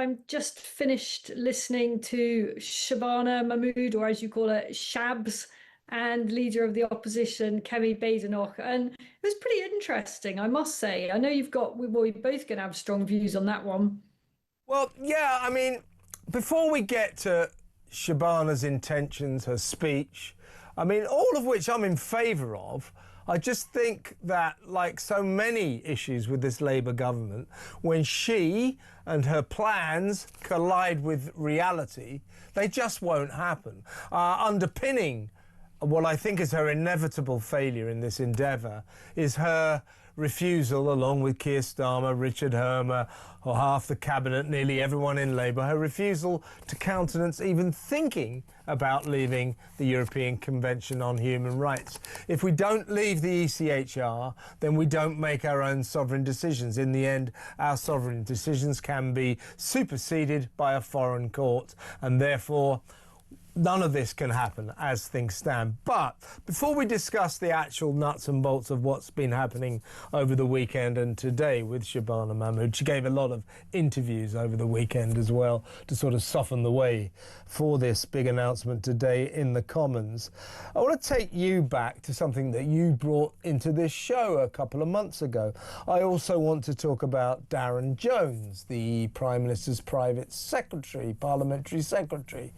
I'm just finished listening to Shabana Mahmood, or as you call her, Shabs, and leader of the opposition, Kemi Badenoch, and it was pretty interesting, I must say. I know we're both going to have strong views on that one. Well, yeah, I mean, before we get to Shabana's intentions, her speech, I mean, all of which I'm in favour of, I just think that, like so many issues with this Labour government, when she and her plans collide with reality, they just won't happen. Underpinning what I think is her inevitable failure in this endeavour is her refusal, along with Keir Starmer, Richard Hermer, or half the cabinet, nearly everyone in Labour, her refusal to countenance even thinking about leaving the European Convention on Human Rights. If we don't leave the ECHR, then we don't make our own sovereign decisions. In the end, our sovereign decisions can be superseded by a foreign court, and therefore none of this can happen as things stand. But before we discuss the actual nuts and bolts of what's been happening over the weekend and today with Shabana Mahmood, she gave a lot of interviews over the weekend as well to sort of soften the way for this big announcement today in the Commons. I want to take you back to something that you brought into this show a couple of months ago. I also want to talk about Darren Jones, the Prime Minister's private secretary, parliamentary secretary,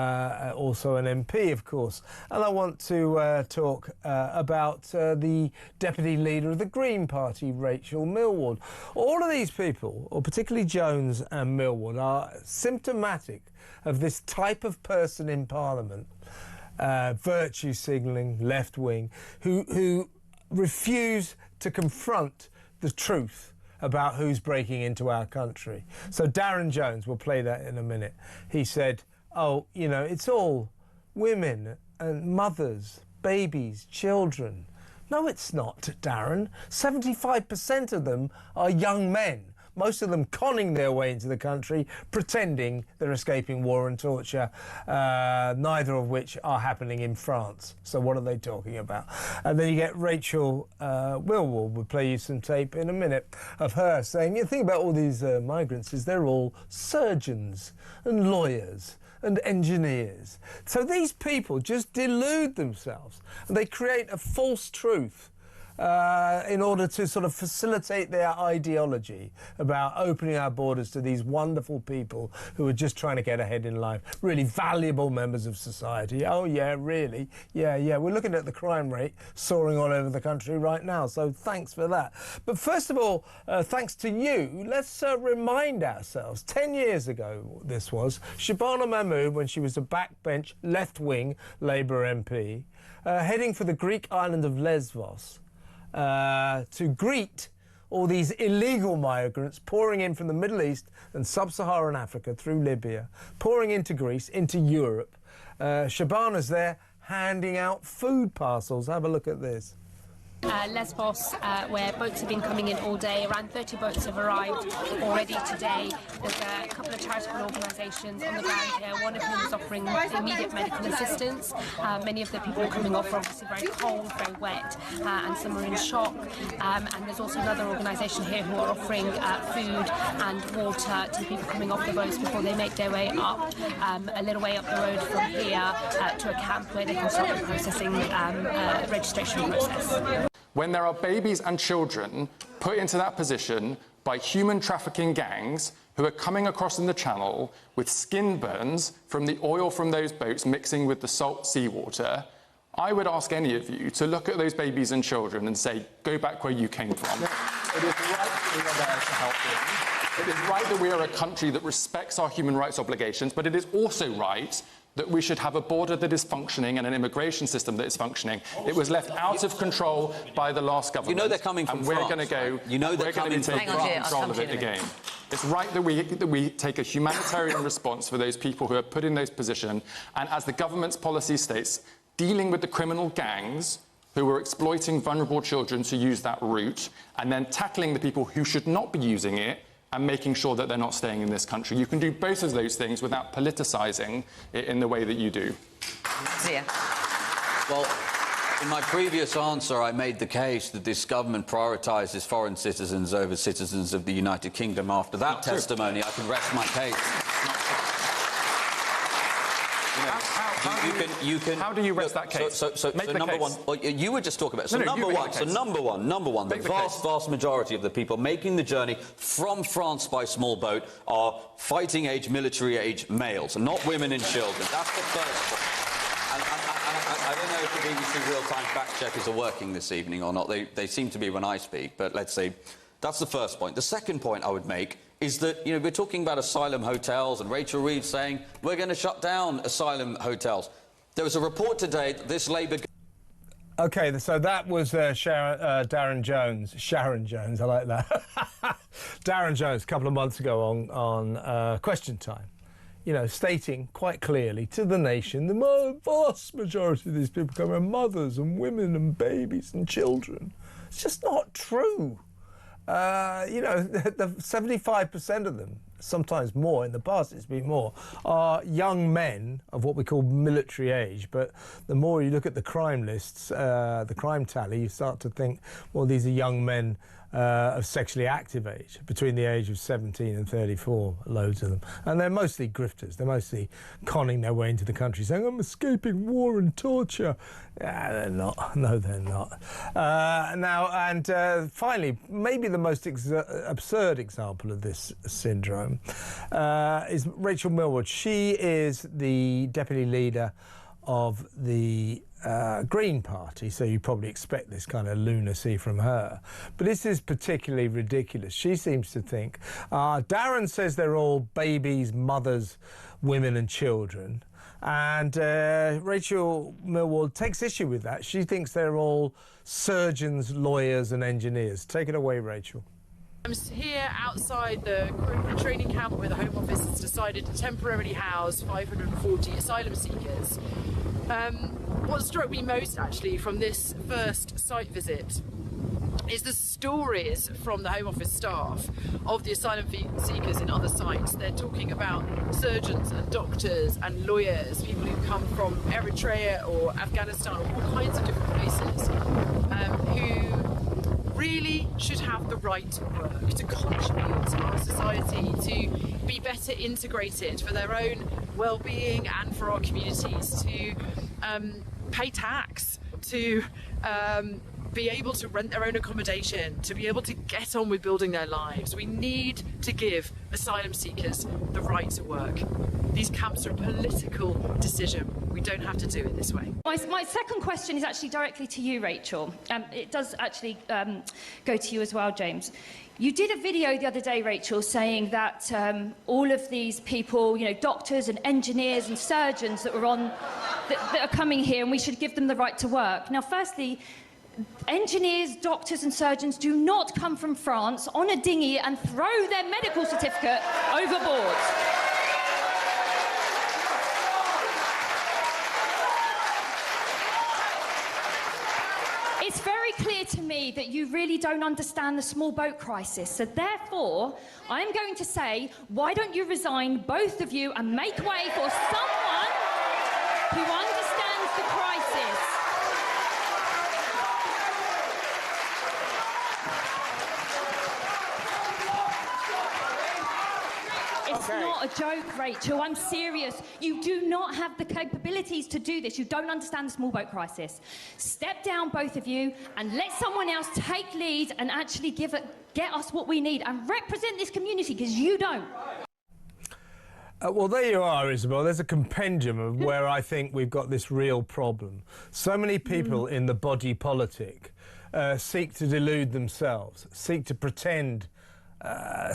also an MP, of course. And I want to talk about the Deputy Leader of the Green Party, Rachel Millward. All of these people, or particularly Jones and Millward, are symptomatic of this type of person in Parliament, virtue signalling, left-wing, who refuse to confront the truth about who's breaking into our country. So Darren Jones, we'll play that in a minute. He said, oh, you know, it's all women and mothers, babies, children. No, it's not, Darren. 75% of them are young men, most of them conning their way into the country, pretending they're escaping war and torture, neither of which are happening in France. So what are they talking about? And then you get Rachel Millward. We'll play you some tape in a minute of her saying, the thing about all these migrants is they're all surgeons and lawyers and engineers. So these people just delude themselves and they create a false truth in order to sort of facilitate their ideology about opening our borders to these wonderful people who are just trying to get ahead in life, really valuable members of society. Oh yeah, really? Yeah. We're looking at the crime rate soaring all over the country right now, so thanks for that. But first of all, thanks to you, let's remind ourselves, 10 years ago this was, Shabana Mahmood, when she was a backbench left-wing Labour MP, heading for the Greek island of Lesbos, to greet all these illegal migrants pouring in from the Middle East and sub-Saharan Africa through Libya, pouring into Greece, into Europe. Shabana's there handing out food parcels. Have a look at this. Lesbos, where boats have been coming in all day. Around 30 boats have arrived already today. There's a couple of charitable organisations on the ground here, one of whom is offering immediate medical assistance. Many of the people who are coming off are obviously very cold, very wet, and some are in shock. And there's also another organisation here who are offering food and water to the people coming off the boats before they make their way up, a little way up the road from here to a camp where they can start the processing registration process. When there are babies and children put into that position by human trafficking gangs who are coming across in the channel with skin burns from the oil from those boats mixing with the salt seawater, I would ask any of you to look at those babies and children and say, go back where you came from. It is right that we are there to help them. It is right that we are a country that respects our human rights obligations, but it is also right that we should have a border that is functioning and an immigration system that is functioning. It was left out of control by the last government. You know they're coming from France, and we're going to go. right? You know they're coming from take control of it again. It's right that we take a humanitarian response for those people who are put in those positions, and as the government's policy states, dealing with the criminal gangs who are exploiting vulnerable children to use that route, and then tackling the people who should not be using it and making sure that they're not staying in this country. You can do both of those things without politicising it in the way that you do. Well, In my previous answer, I made the case that this government prioritises foreign citizens over citizens of the United Kingdom. After that testimony, I can rest my case. How do you rest that case? So number one, well, you were just talking about. So number one, the vast majority of the people making the journey from France by small boat are fighting-age, military-age males, not women and children. That's the first point. I don't know if the BBC real-time fact-checkers are working this evening or not. They seem to be when I speak, but let's say that's the first point. The second point I would make is that, we're talking about asylum hotels, and Rachel Reeves saying we're going to shut down asylum hotels. There was a report today that this Labour... OK, so that was Sharon Jones, I like that. Darren Jones, a couple of months ago on Question Time, stating quite clearly to the nation, the vast majority of these people come are mothers and women and babies and children. It's just not true. The 75% of them, sometimes more, in the past it's been more, are young men of what we call military age. But the more you look at the crime lists, the crime tally, you start to think, well, these are young men of sexually active age, between the age of 17 and 34, loads of them. And they're mostly grifters. They're mostly conning their way into the country, saying, I'm escaping war and torture. They're not. No, they're not. Finally, maybe the most absurd example of this syndrome is Rachel Millward. She is the deputy leader of the Green Party, so you probably expect this kind of lunacy from her. But this is particularly ridiculous. She seems to think, Darren says they're all babies, mothers, women and children, and Rachel Millward takes issue with that. She thinks they're all surgeons, lawyers and engineers. Take it away, Rachel. I'm here outside the recruitment training camp where the Home Office has decided to temporarily house 540 asylum seekers. What struck me most, actually, from this first site visit is the stories from the Home Office staff of the asylum seekers in other sites. They're talking about surgeons and doctors and lawyers, people who come from Eritrea or Afghanistan or all kinds of different places, who really should have the right to work, to contribute to our society, to be better integrated for their own well-being and for our communities, to pay tax, to be able to rent their own accommodation, to be able to get on with building their lives. We need to give asylum seekers the right to work. These camps are a political decision. We don't have to do it this way. My second question is actually directly to you, Rachel. It does actually go to you as well, James. You did a video the other day, Rachel, saying that all of these people, doctors and engineers and surgeons that are coming here, and we should give them the right to work. Now, firstly, engineers, doctors and surgeons do not come from France on a dinghy and throw their medical certificate overboard. It's very clear to me that you really don't understand the small boat crisis. So therefore, I'm going to say, why don't you resign, both of you, and make way for someone who understands the crisis? It's not a joke, Rachel. I'm serious. You do not have the capabilities to do this. You don't understand the small boat crisis. Step down, both of you, and let someone else take lead and actually get us what we need and represent this community, because you don't. Well, there you are, Isabel. There's a compendium of where I think we've got this real problem. So many people in the body politic seek to delude themselves, seek to pretend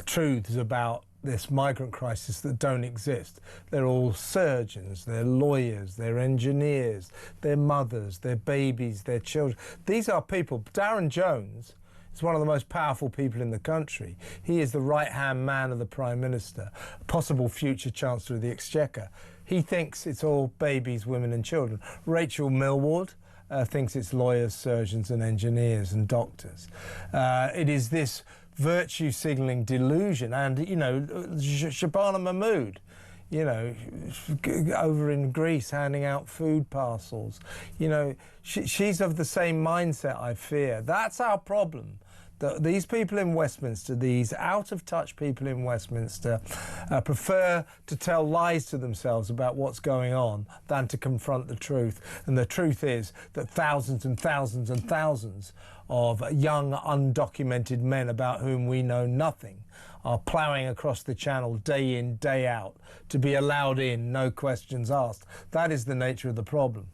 truths about this migrant crisis that don't exist. They're all surgeons, they're lawyers, they're engineers, they're mothers, they're babies, they're children. These are people. Darren Jones is one of the most powerful people in the country. He is the right-hand man of the Prime Minister, possible future Chancellor of the Exchequer. He thinks it's all babies, women and children. Rachel Millward thinks it's lawyers, surgeons and engineers and doctors. It is this virtue signalling delusion, and Shabana Mahmood, you know, over in Greece handing out food parcels. You know, she's of the same mindset, I fear. That's our problem. These people in Westminster, these out-of-touch people in Westminster, prefer to tell lies to themselves about what's going on than to confront the truth. And the truth is that thousands and thousands and thousands of young, undocumented men about whom we know nothing are ploughing across the channel day in, day out to be allowed in, no questions asked. That is the nature of the problem.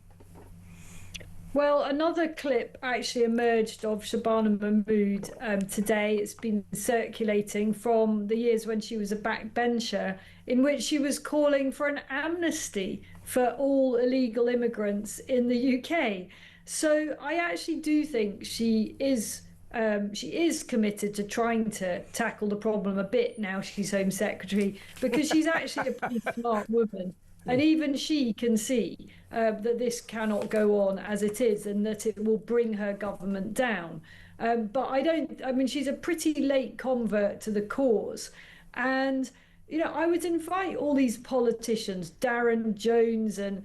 Well, another clip actually emerged of Shabana Mahmood today. It's been circulating from the years when she was a backbencher, in which she was calling for an amnesty for all illegal immigrants in the UK. So I actually do think she is committed to trying to tackle the problem a bit now she's Home Secretary, because she's actually a pretty smart woman. And even she can see that this cannot go on as it is, and that it will bring her government down. But I mean, she's a pretty late convert to the cause. And, you know, I would invite all these politicians, Darren Jones and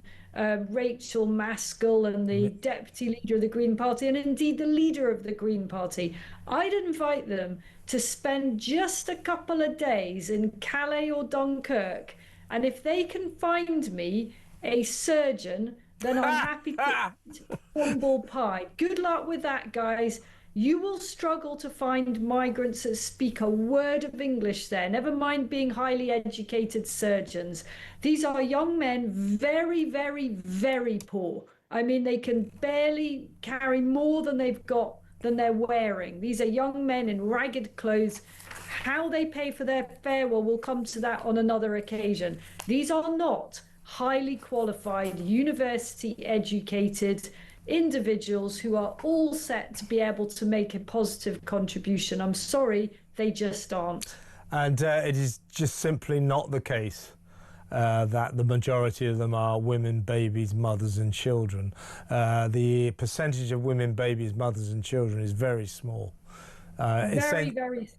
Rachel Markle and the deputy leader of the Green Party, and indeed the leader of the Green Party. I'd invite them to spend just a couple of days in Calais or Dunkirk. And if they can find me a surgeon, then I'm happy to eat humble pie. Good luck with that, guys. You will struggle to find migrants that speak a word of English there, never mind being highly educated surgeons. These are young men, very, very, very poor. I mean, they can barely carry more than they're wearing. These are young men in ragged clothes. How they pay for their fare, well, we'll come to that on another occasion. These are not highly qualified, university-educated individuals who are all set to be able to make a positive contribution. I'm sorry, they just aren't. And it is just simply not the case that the majority of them are women, babies, mothers and children. The percentage of women, babies, mothers and children is very small.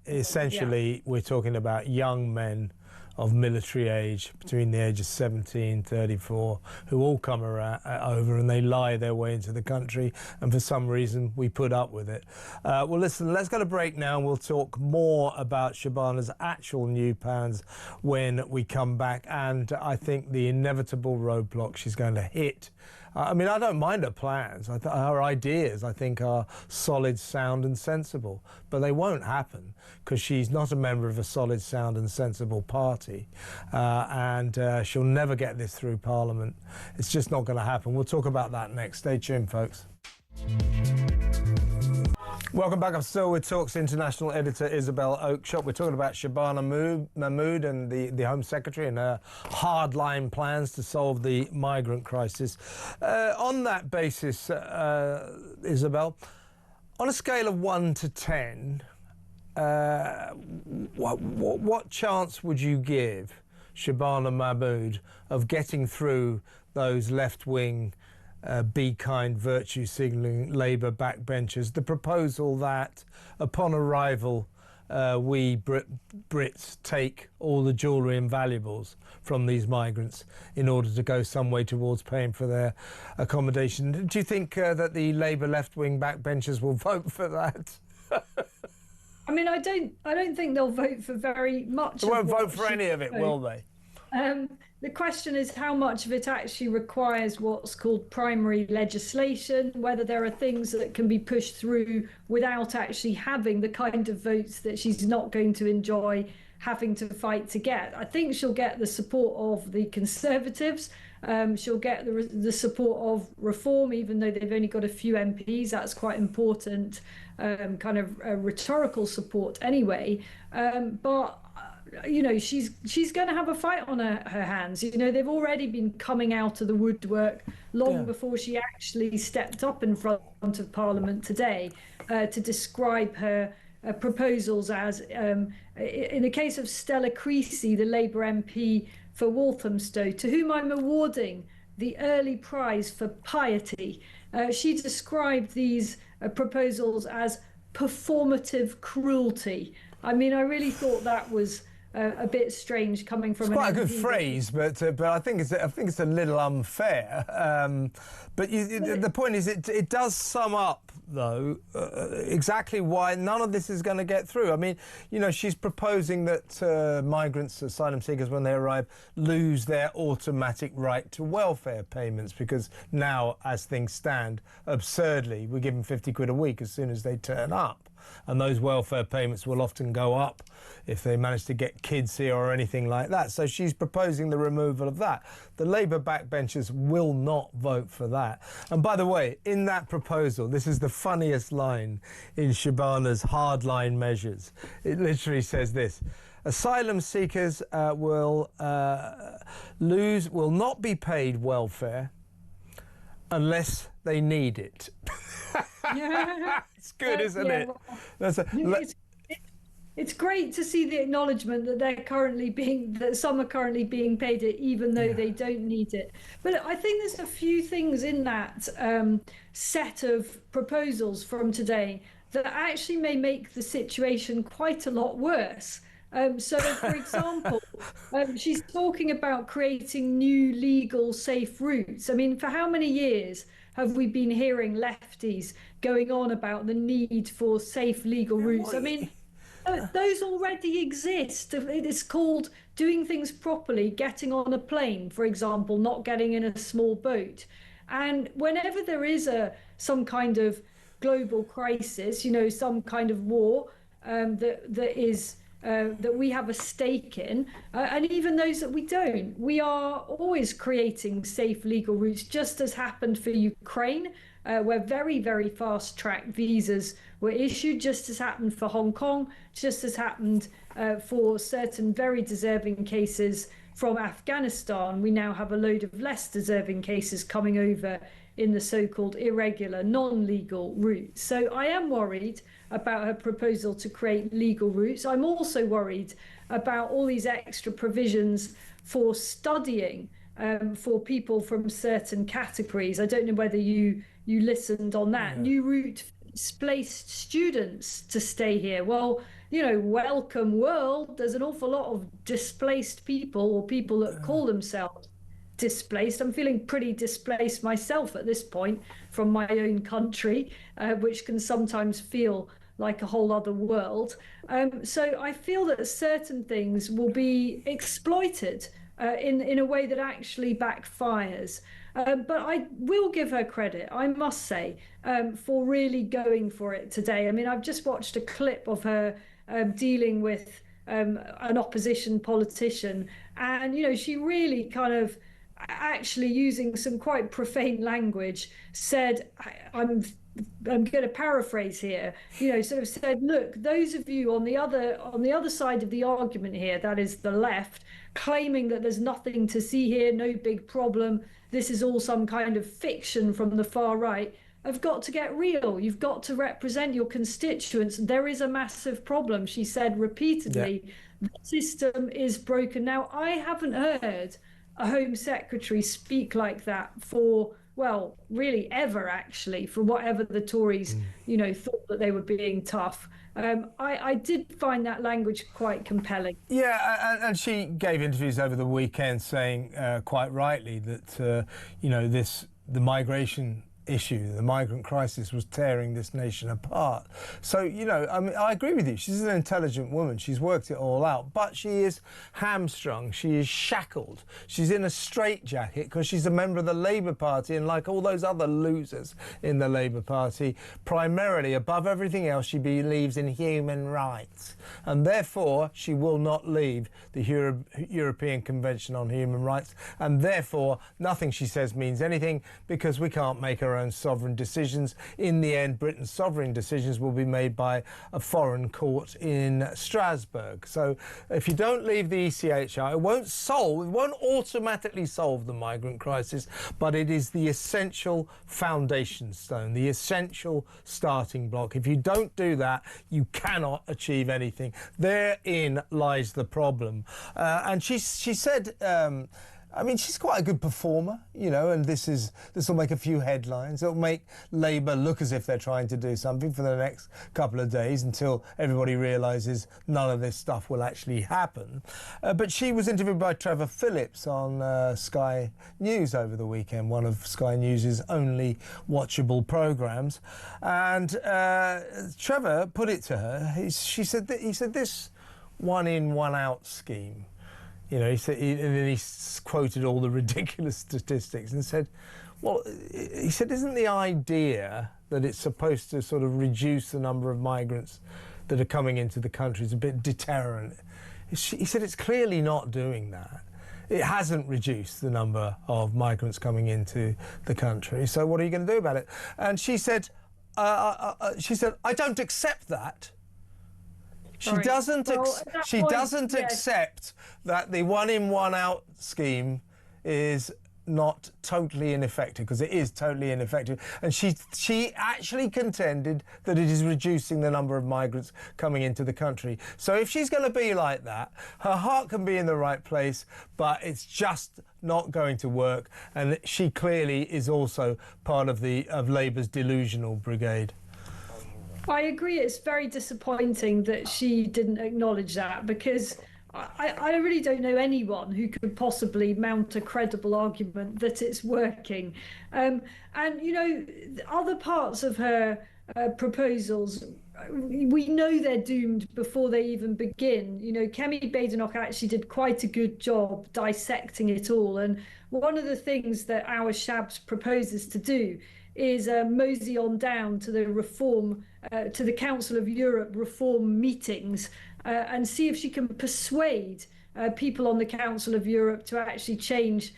Essentially, we're talking about young men of military age, between the age of 17, 34, who all come over and they lie their way into the country, and for some reason we put up with it. Well, listen, let's go to break now, and we'll talk more about Shabana's actual new plans when we come back, and I think the inevitable roadblock she's going to hit. I mean, I don't mind her plans. Her ideas, I think, are solid, sound and sensible. But they won't happen because she's not a member of a solid, sound and sensible party. And she'll never get this through Parliament. It's just not going to happen. We'll talk about that next. Stay tuned, folks. Welcome back. I'm still with Talk's international editor Isabel Oakeshott. We're talking about Shabana Mahmood and the Home Secretary and her hardline plans to solve the migrant crisis. On that basis, Isabel, on a scale of 1 to 10, what chance would you give Shabana Mahmood of getting through those left-wing be kind, virtue signalling Labour backbenchers? The proposal that upon arrival we Brits take all the jewellery and valuables from these migrants in order to go some way towards paying for their accommodation. Do you think that the Labour left-wing backbenchers will vote for that? I mean, I don't think they'll vote for very much. They won't vote for any of it, will they? The question is how much of it actually requires what's called primary legislation, whether there are things that can be pushed through without actually having the kind of votes that she's not going to enjoy having to fight to get. I think she'll get the support of the Conservatives. She'll get the support of Reform, even though they've only got a few MPs. That's quite important, kind of rhetorical support anyway. But you know, she's going to have a fight on her hands. You know, they've already been coming out of the woodwork long before she actually stepped up in front of Parliament today to describe her proposals as, in the case of Stella Creasy, the Labour MP for Walthamstow, to whom I'm awarding the early prize for piety. She described these proposals as performative cruelty. I mean, I really thought that was a bit strange coming from. It's quite a good phrase, but I think it's a little unfair. But the point is, it does sum up, though, exactly why none of this is going to get through. I mean, you know, she's proposing that migrants, asylum seekers, when they arrive, lose their automatic right to welfare payments, because now, as things stand, absurdly, we give them 50 quid a week as soon as they turn up. And those welfare payments will often go up if they manage to get kids here or anything like that. So she's proposing the removal of that. The Labour backbenchers will not vote for that. And by the way, in that proposal, this is the funniest line in Shabana's hardline measures. It literally says this: asylum seekers will not be paid welfare unless they need it. It's good, isn't it? It's great to see the acknowledgement that that some are currently being paid it, even though they don't need it. But I think there's a few things in that set of proposals from today that actually may make the situation quite a lot worse. So, for example, she's talking about creating new legal safe routes. I mean, for how many years have we been hearing lefties going on about the need for safe legal routes? I mean, those already exist. It's called doing things properly, getting on a plane, for example, not getting in a small boat. And whenever there is some kind of global crisis, you know, some kind of war that we have a stake in, and even those that we don't, we are always creating safe legal routes, just as happened for Ukraine, where very, very fast-track visas were issued, just as happened for Hong Kong, just as happened for certain very deserving cases from Afghanistan. We now have a load of less deserving cases coming over in the so-called irregular, non-legal routes. So I am worried about her proposal to create legal routes. I'm also worried about all these extra provisions for studying for people from certain categories. I don't know whether you listened on that. New route for displaced students to stay here. Well, you know, welcome world. There's an awful lot of displaced people, or people that call themselves displaced. I'm feeling pretty displaced myself at this point from my own country, which can sometimes feel like a whole other world. So I feel that certain things will be exploited in a way that actually backfires. But I will give her credit, I must say, for really going for it today. I mean, I've just watched a clip of her dealing with an opposition politician, and, you know, she really kind of, actually using some quite profane language, said, I'm going to paraphrase here, you know, sort of said, look, those of you on the other side of the argument here, that is the left, claiming that there's nothing to see here, no big problem, this is all some kind of fiction from the far right, have got to get real. You've got to represent your constituents. There is a massive problem, she said repeatedly. The system is broken. Now, I haven't heard a Home Secretary speak like that for, well, really ever, actually, for whatever the Tories, you know, thought that they were being tough. I did find that language quite compelling. Yeah, and she gave interviews over the weekend saying, quite rightly, that, you know, the migration issue, the migrant crisis, was tearing this nation apart. So, you know, I mean, I agree with you. She's an intelligent woman. She's worked it all out, but she is hamstrung. She is shackled. She's in a straitjacket because she's a member of the Labour Party, and like all those other losers in the Labour Party, primarily, above everything else, she believes in human rights, and therefore she will not leave the European Convention on Human Rights, and therefore nothing she says means anything, because we can't make her own sovereign decisions. In the end, Britain's sovereign decisions will be made by a foreign court in Strasbourg. So if you don't leave the ECHR, it won't automatically solve the migrant crisis, but it is the essential foundation stone, the essential starting block. If you don't do that, you cannot achieve anything. Therein lies the problem. And she said I mean, she's quite a good performer, you know, and this will make a few headlines. It'll make Labour look as if they're trying to do something for the next couple of days until everybody realises none of this stuff will actually happen. But she was interviewed by Trevor Phillips on Sky News over the weekend, one of Sky News' only watchable programmes. And Trevor put it to her, he said this one in, one out scheme. You know, he said, and then he quoted all the ridiculous statistics and said, well, he said, isn't the idea that it's supposed to sort of reduce the number of migrants that are coming into the country is a bit deterrent? He said it's clearly not doing that. It hasn't reduced the number of migrants coming into the country. So what are you going to do about it? And she said, I don't accept that. She doesn't accept that the one in, one out scheme is not totally ineffective, because it is totally ineffective. And she actually contended that it is reducing the number of migrants coming into the country. So if she's going to be like that, her heart can be in the right place, but it's just not going to work. And she clearly is also part of Labour's delusional brigade. I agree. It's very disappointing that she didn't acknowledge that, because I really don't know anyone who could possibly mount a credible argument that it's working. And, you know, other parts of her proposals, we know they're doomed before they even begin. You know, Kemi Badenoch actually did quite a good job dissecting it all. And one of the things that our Shabs proposes to do is mosey on down to the to the Council of Europe reform meetings and see if she can persuade people on the Council of Europe to actually change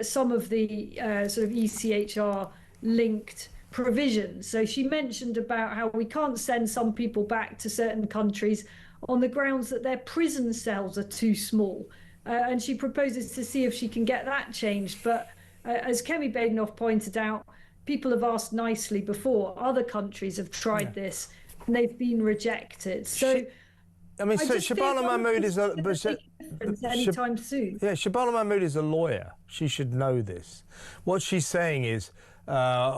some of the sort of ECHR linked provisions. So she mentioned about how we can't send some people back to certain countries on the grounds that their prison cells are too small. And she proposes to see if she can get that changed. But as Kemi Badenoch pointed out, people have asked nicely before. Other countries have tried this and they've been rejected. So Shabana Mahmood is anytime soon. Yeah, Shabana Mahmood is a lawyer. She should know this. What she's saying is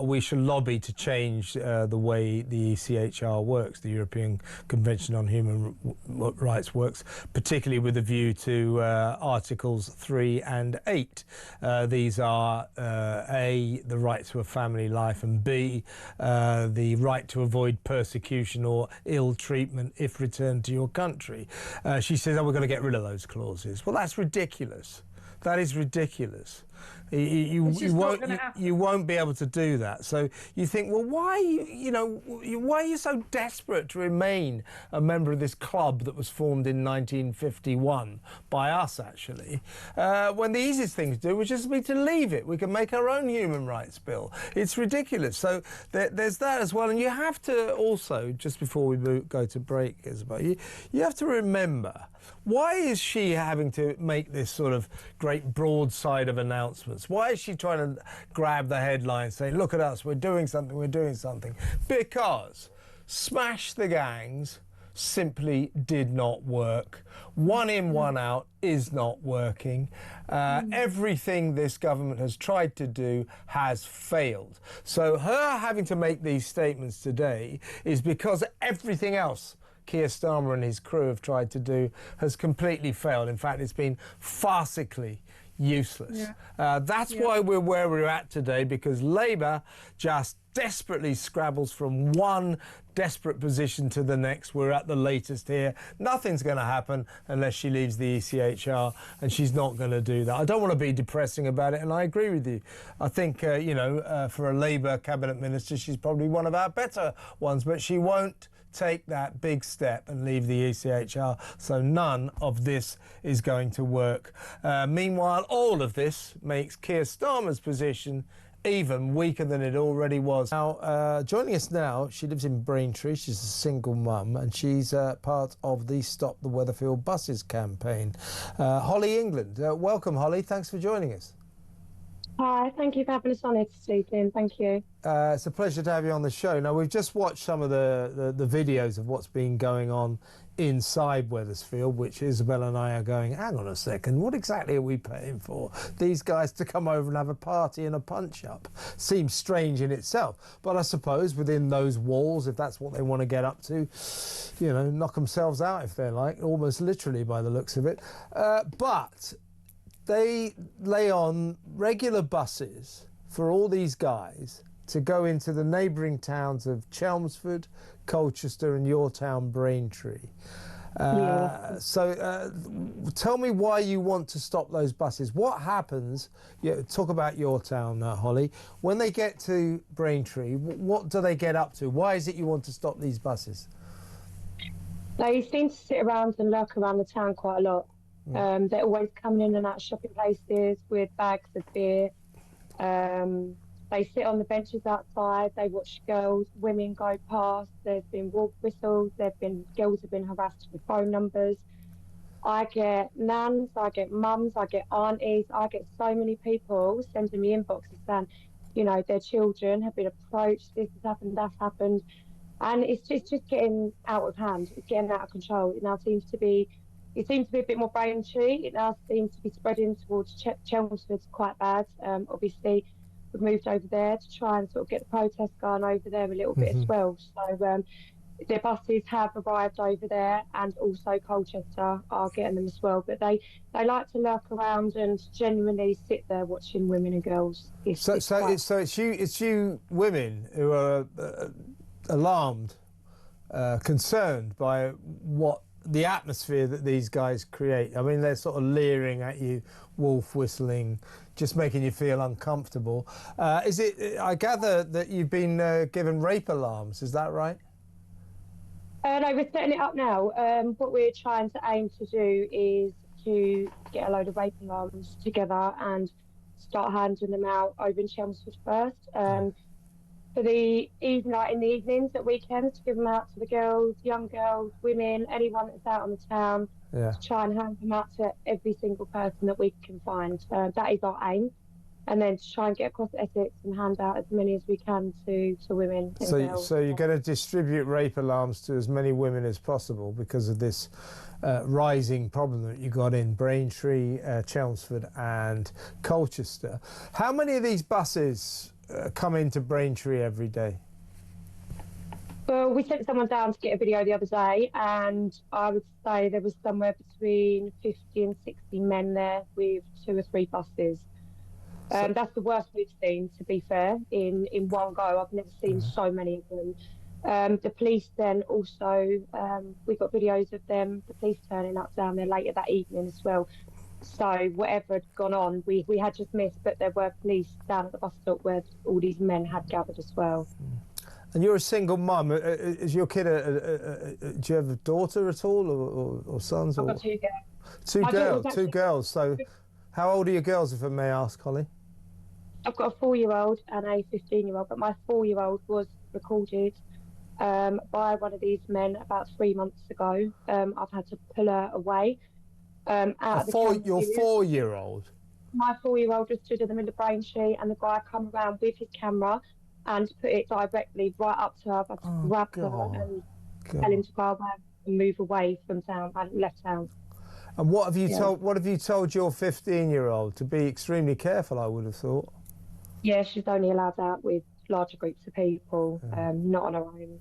we should lobby to change the way the ECHR works, the European Convention on Human Rights works, particularly with a view to Articles 3 and 8. These are A, the right to a family life, and B, the right to avoid persecution or ill treatment if returned to your country. She says, we're going to get rid of those clauses. Well, that's ridiculous. That is ridiculous. You won't be able to do that. So you think, well, why are you so desperate to remain a member of this club that was formed in 1951 by us, actually, when the easiest thing to do would just be to leave it. We can make our own human rights bill. It's ridiculous. So there's that as well. And you have to also, just before we go to break, Isabel, you have to remember, why is she having to make this sort of great broadside of announcements? Why is she trying to grab the headlines saying, look at us, we're doing something, we're doing something? Because smash the gangs simply did not work. One in, one out is not working. Everything this government has tried to do has failed. So her having to make these statements today is because everything else Keir Starmer and his crew have tried to do has completely failed. In fact, it's been farcically useless. That's why we're where we're at today, because Labour just desperately scrabbles from one desperate position to the next. We're at the latest here. Nothing's going to happen unless she leaves the ECHR, and she's not going to do that. I don't want to be depressing about it, and I agree with you. I think, for a Labour cabinet minister, she's probably one of our better ones, but she won't take that big step and leave the ECHR, so none of this is going to work. Meanwhile, all of this makes Keir Starmer's position even weaker than it already was. Now, joining us now, she lives in Braintree. She's a single mum, and she's part of the Stop the Weatherfield Buses campaign. Holly England. Welcome, Holly. Thanks for joining us. Hi, thank you for having us on here this evening. Thank you. It's a pleasure to have you on the show. Now, we've just watched some of the videos of what's been going on inside Wethersfield, which Isabel and I are going, hang on a second, what exactly are we paying for? These guys to come over and have a party and a punch-up? Seems strange in itself. But I suppose within those walls, if that's what they want to get up to, you know, knock themselves out if they're like, almost literally by the looks of it. But they lay on regular buses for all these guys to go into the neighbouring towns of Chelmsford, Colchester and your town, Braintree. So tell me why you want to stop those buses. What happens, talk about your town, Holly, when they get to Braintree, what do they get up to? Why is it you want to stop these buses? They seem to sit around and lurk around the town quite a lot. They're always coming in and out of shopping places with bags of beer. They sit on the benches outside. They watch girls, women go past. There's been wolf whistles. Girls have been harassed with phone numbers. I get nans, I get mums, I get aunties. I get so many people sending me inboxes saying, you know, their children have been approached. This has happened, that's happened, and it's just getting out of hand. It's getting out of control. It now seems to be. It seems to be a bit more Braintree. It now seems to be spreading towards Chelmsford, quite bad. Obviously, we've moved over there to try and sort of get the protest going over there a little bit as well. So their buses have arrived over there, and also Colchester are getting them as well. But they like to lurk around and genuinely sit there watching women and girls. It's you women who are alarmed, concerned by what the atmosphere that these guys create. I mean, they're sort of leering at you, wolf whistling, just making you feel uncomfortable. I gather that you've been given rape alarms, is that right? No, we're setting it up now. What we're trying to aim to do is to get a load of rape alarms together and start handing them out over in Chelmsford first. For the in the evenings, at weekends, to give them out to the girls, young girls, women, anyone that's out on the town, to try and hand them out to every single person that we can find. That is our aim. And then to try and get across Essex and hand out as many as we can to women and girls. So you're going to distribute rape alarms to as many women as possible because of this rising problem that you got in Braintree, Chelmsford and Colchester. How many of these buses come into Braintree every day? Well, we sent someone down to get a video the other day, and I would say there was somewhere between 50 and 60 men there with 2 or 3 buses. That's the worst we've seen, to be fair, in one go. I've never seen so many of them. The police then also, we got videos of them, the police turning up down there later that evening as well. So whatever had gone on, we had just missed, but there were police down at the bus stop where all these men had gathered as well. And you're a single mum. Is your kid do you have a daughter at all, or sons? I've got 2 girls. Two girls. So how old are your girls, if I may ask, Holly? I've got a 4-year-old and a 15-year-old, but my 4-year-old was recorded by one of these men about 3 months ago. I've had to pull her away. Your 4-year-old? My 4-year-old just stood in the middle of Braintree, and the guy come around with his camera and put it directly right up to her. I had to grab her and tell him to go away and move away from town. I left town. And what have you told? What have you told your 15-year-old? To be extremely careful, I would have thought. Yeah, she's only allowed out with larger groups of people, not on her own,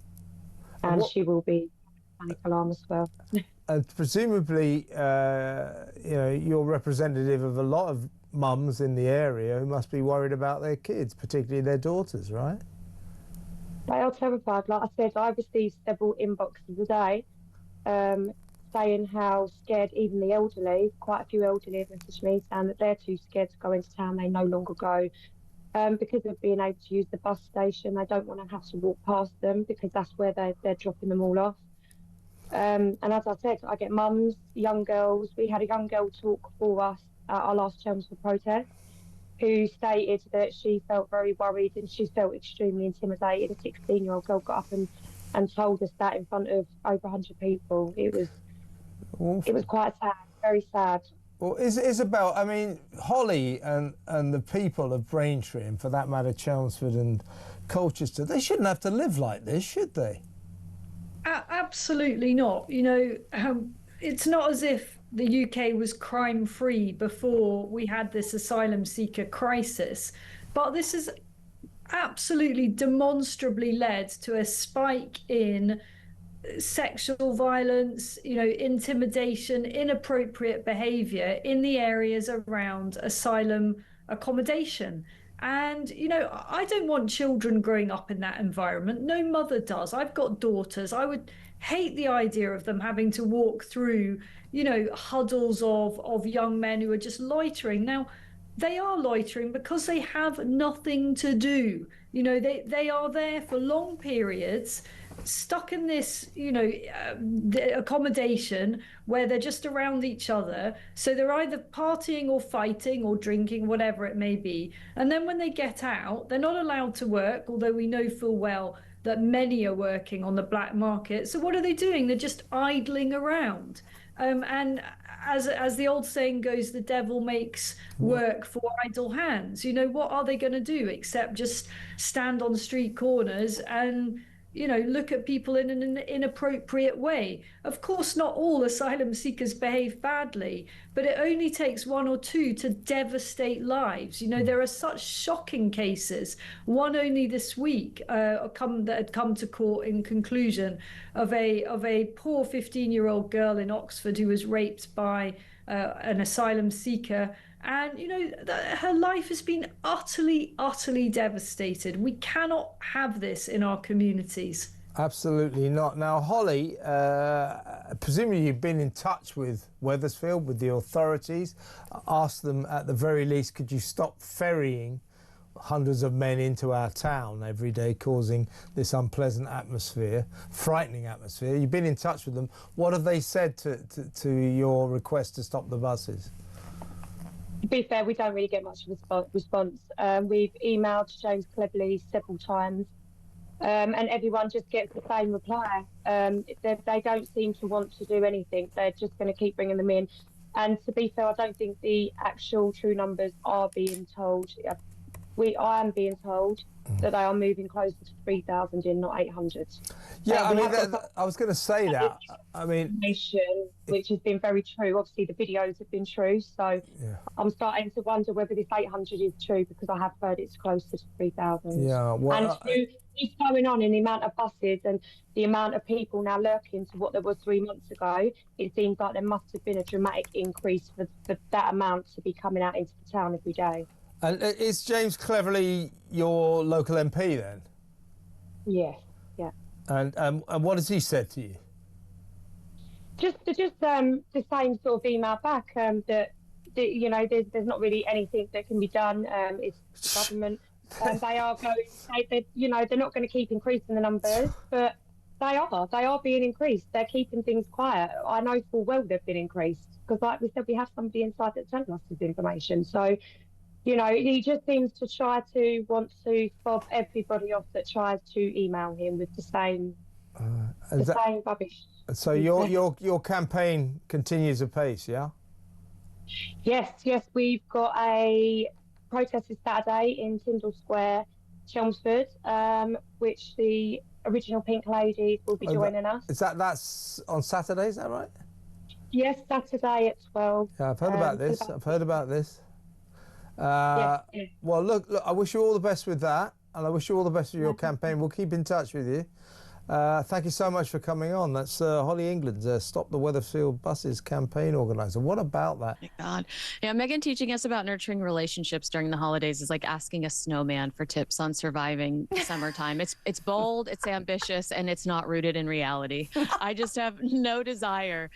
and she will be panic alarm as well. And presumably, you're representative of a lot of mums in the area who must be worried about their kids, particularly their daughters, right? They are terrified. Like I said, I received several inboxes a day saying how scared even the elderly, quite a few elderly have messaged me saying that they're too scared to go into town, they no longer go. Because of being able to use the bus station, they don't want to have to walk past them because that's where they're dropping them all off. And as I said, I get mums, young girls. We had a young girl talk for us at our last Chelmsford protest who stated that she felt very worried and she felt extremely intimidated. A 16-year-old girl got up and told us that in front of over 100 people. It was quite sad, very sad. Well, Isabel, I mean, Holly and the people of Braintree, and for that matter, Chelmsford and Colchester, they shouldn't have to live like this, should they? Absolutely not. You know, it's not as if the UK was crime-free before we had this asylum seeker crisis, but this has absolutely demonstrably led to a spike in sexual violence, you know, intimidation, inappropriate behavior in the areas around asylum accommodation. And, you know, I don't want children growing up in that environment. No mother does. I've got daughters. I would hate the idea of them having to walk through, you know, huddles of young men who are just loitering. Now, they are loitering because they have nothing to do. You know, they are there for long periods, stuck in this, you know, accommodation where they're just around each other. So they're either partying or fighting or drinking, whatever it may be. And then when they get out, they're not allowed to work, although we know full well that many are working on the black market. So what are they doing? They're just idling around. And as the old saying goes, the devil makes work for idle hands. You know, what are they going to do except just stand on street corners and, you know, look at people in an inappropriate way? Of course, not all asylum seekers behave badly, but it only takes one or two to devastate lives. You know, there are such shocking cases. One only this week that had come to court in conclusion of a poor 15-year-old girl in Oxford who was raped by an asylum seeker. And, you know, her life has been utterly, utterly devastated. We cannot have this in our communities. Absolutely not. Now, Holly, presumably you've been in touch with Wethersfield, with the authorities, asked them at the very least, could you stop ferrying hundreds of men into our town every day, causing this unpleasant atmosphere, frightening atmosphere? You've been in touch with them. What have they said to your request to stop the buses? To be fair, we don't really get much response. We've emailed James Cleverly several times, and everyone just gets the same reply. They don't seem to want to do anything. They're just going to keep bringing them in. And to be fair, I don't think the actual true numbers are being told. I am being told that they are moving closer to 3,000 in, not 800. Yeah, I mean, I was going to say that. I mean, which has been very true. Obviously, the videos have been true, so yeah. I'm starting to wonder whether this 800 is true, because I have heard it's closer to 3,000. Yeah, well, and what's going on in the amount of buses and the amount of people now lurking to what there was 3 months ago, it seems like there must have been a dramatic increase for that amount to be coming out into the town every day. And is James Cleverly your local MP then? Yes, yeah. And what has he said to you? Just the same sort of email back, that you know, there's not really anything that can be done. It's the government, and they are going. You know, they're not going to keep increasing the numbers, but they are being increased. They're keeping things quiet. I know full well they've been increased, because, like we said, we have somebody inside that's telling us this information. So, you know, he just seems to want to fob everybody off that tries to email him with the same same rubbish. So your campaign continues apace, yeah? Yes, we've got a protest this Saturday in Tyndall Square, Chelmsford, which the original Pink Ladies will be joining us. That's on Saturday, is that right? Yes, Saturday at 12. Yeah, I've heard about this. Well, look, I wish you all the best with that, and I wish you all the best with your campaign. We'll keep in touch with you. Thank you so much for coming on. That's Holly England's Stop the Wethersfield Buses campaign organizer. What about that? My God. Yeah, Meghan teaching us about nurturing relationships during the holidays is like asking a snowman for tips on surviving summertime. It's bold, it's ambitious, and it's not rooted in reality. I just have no desire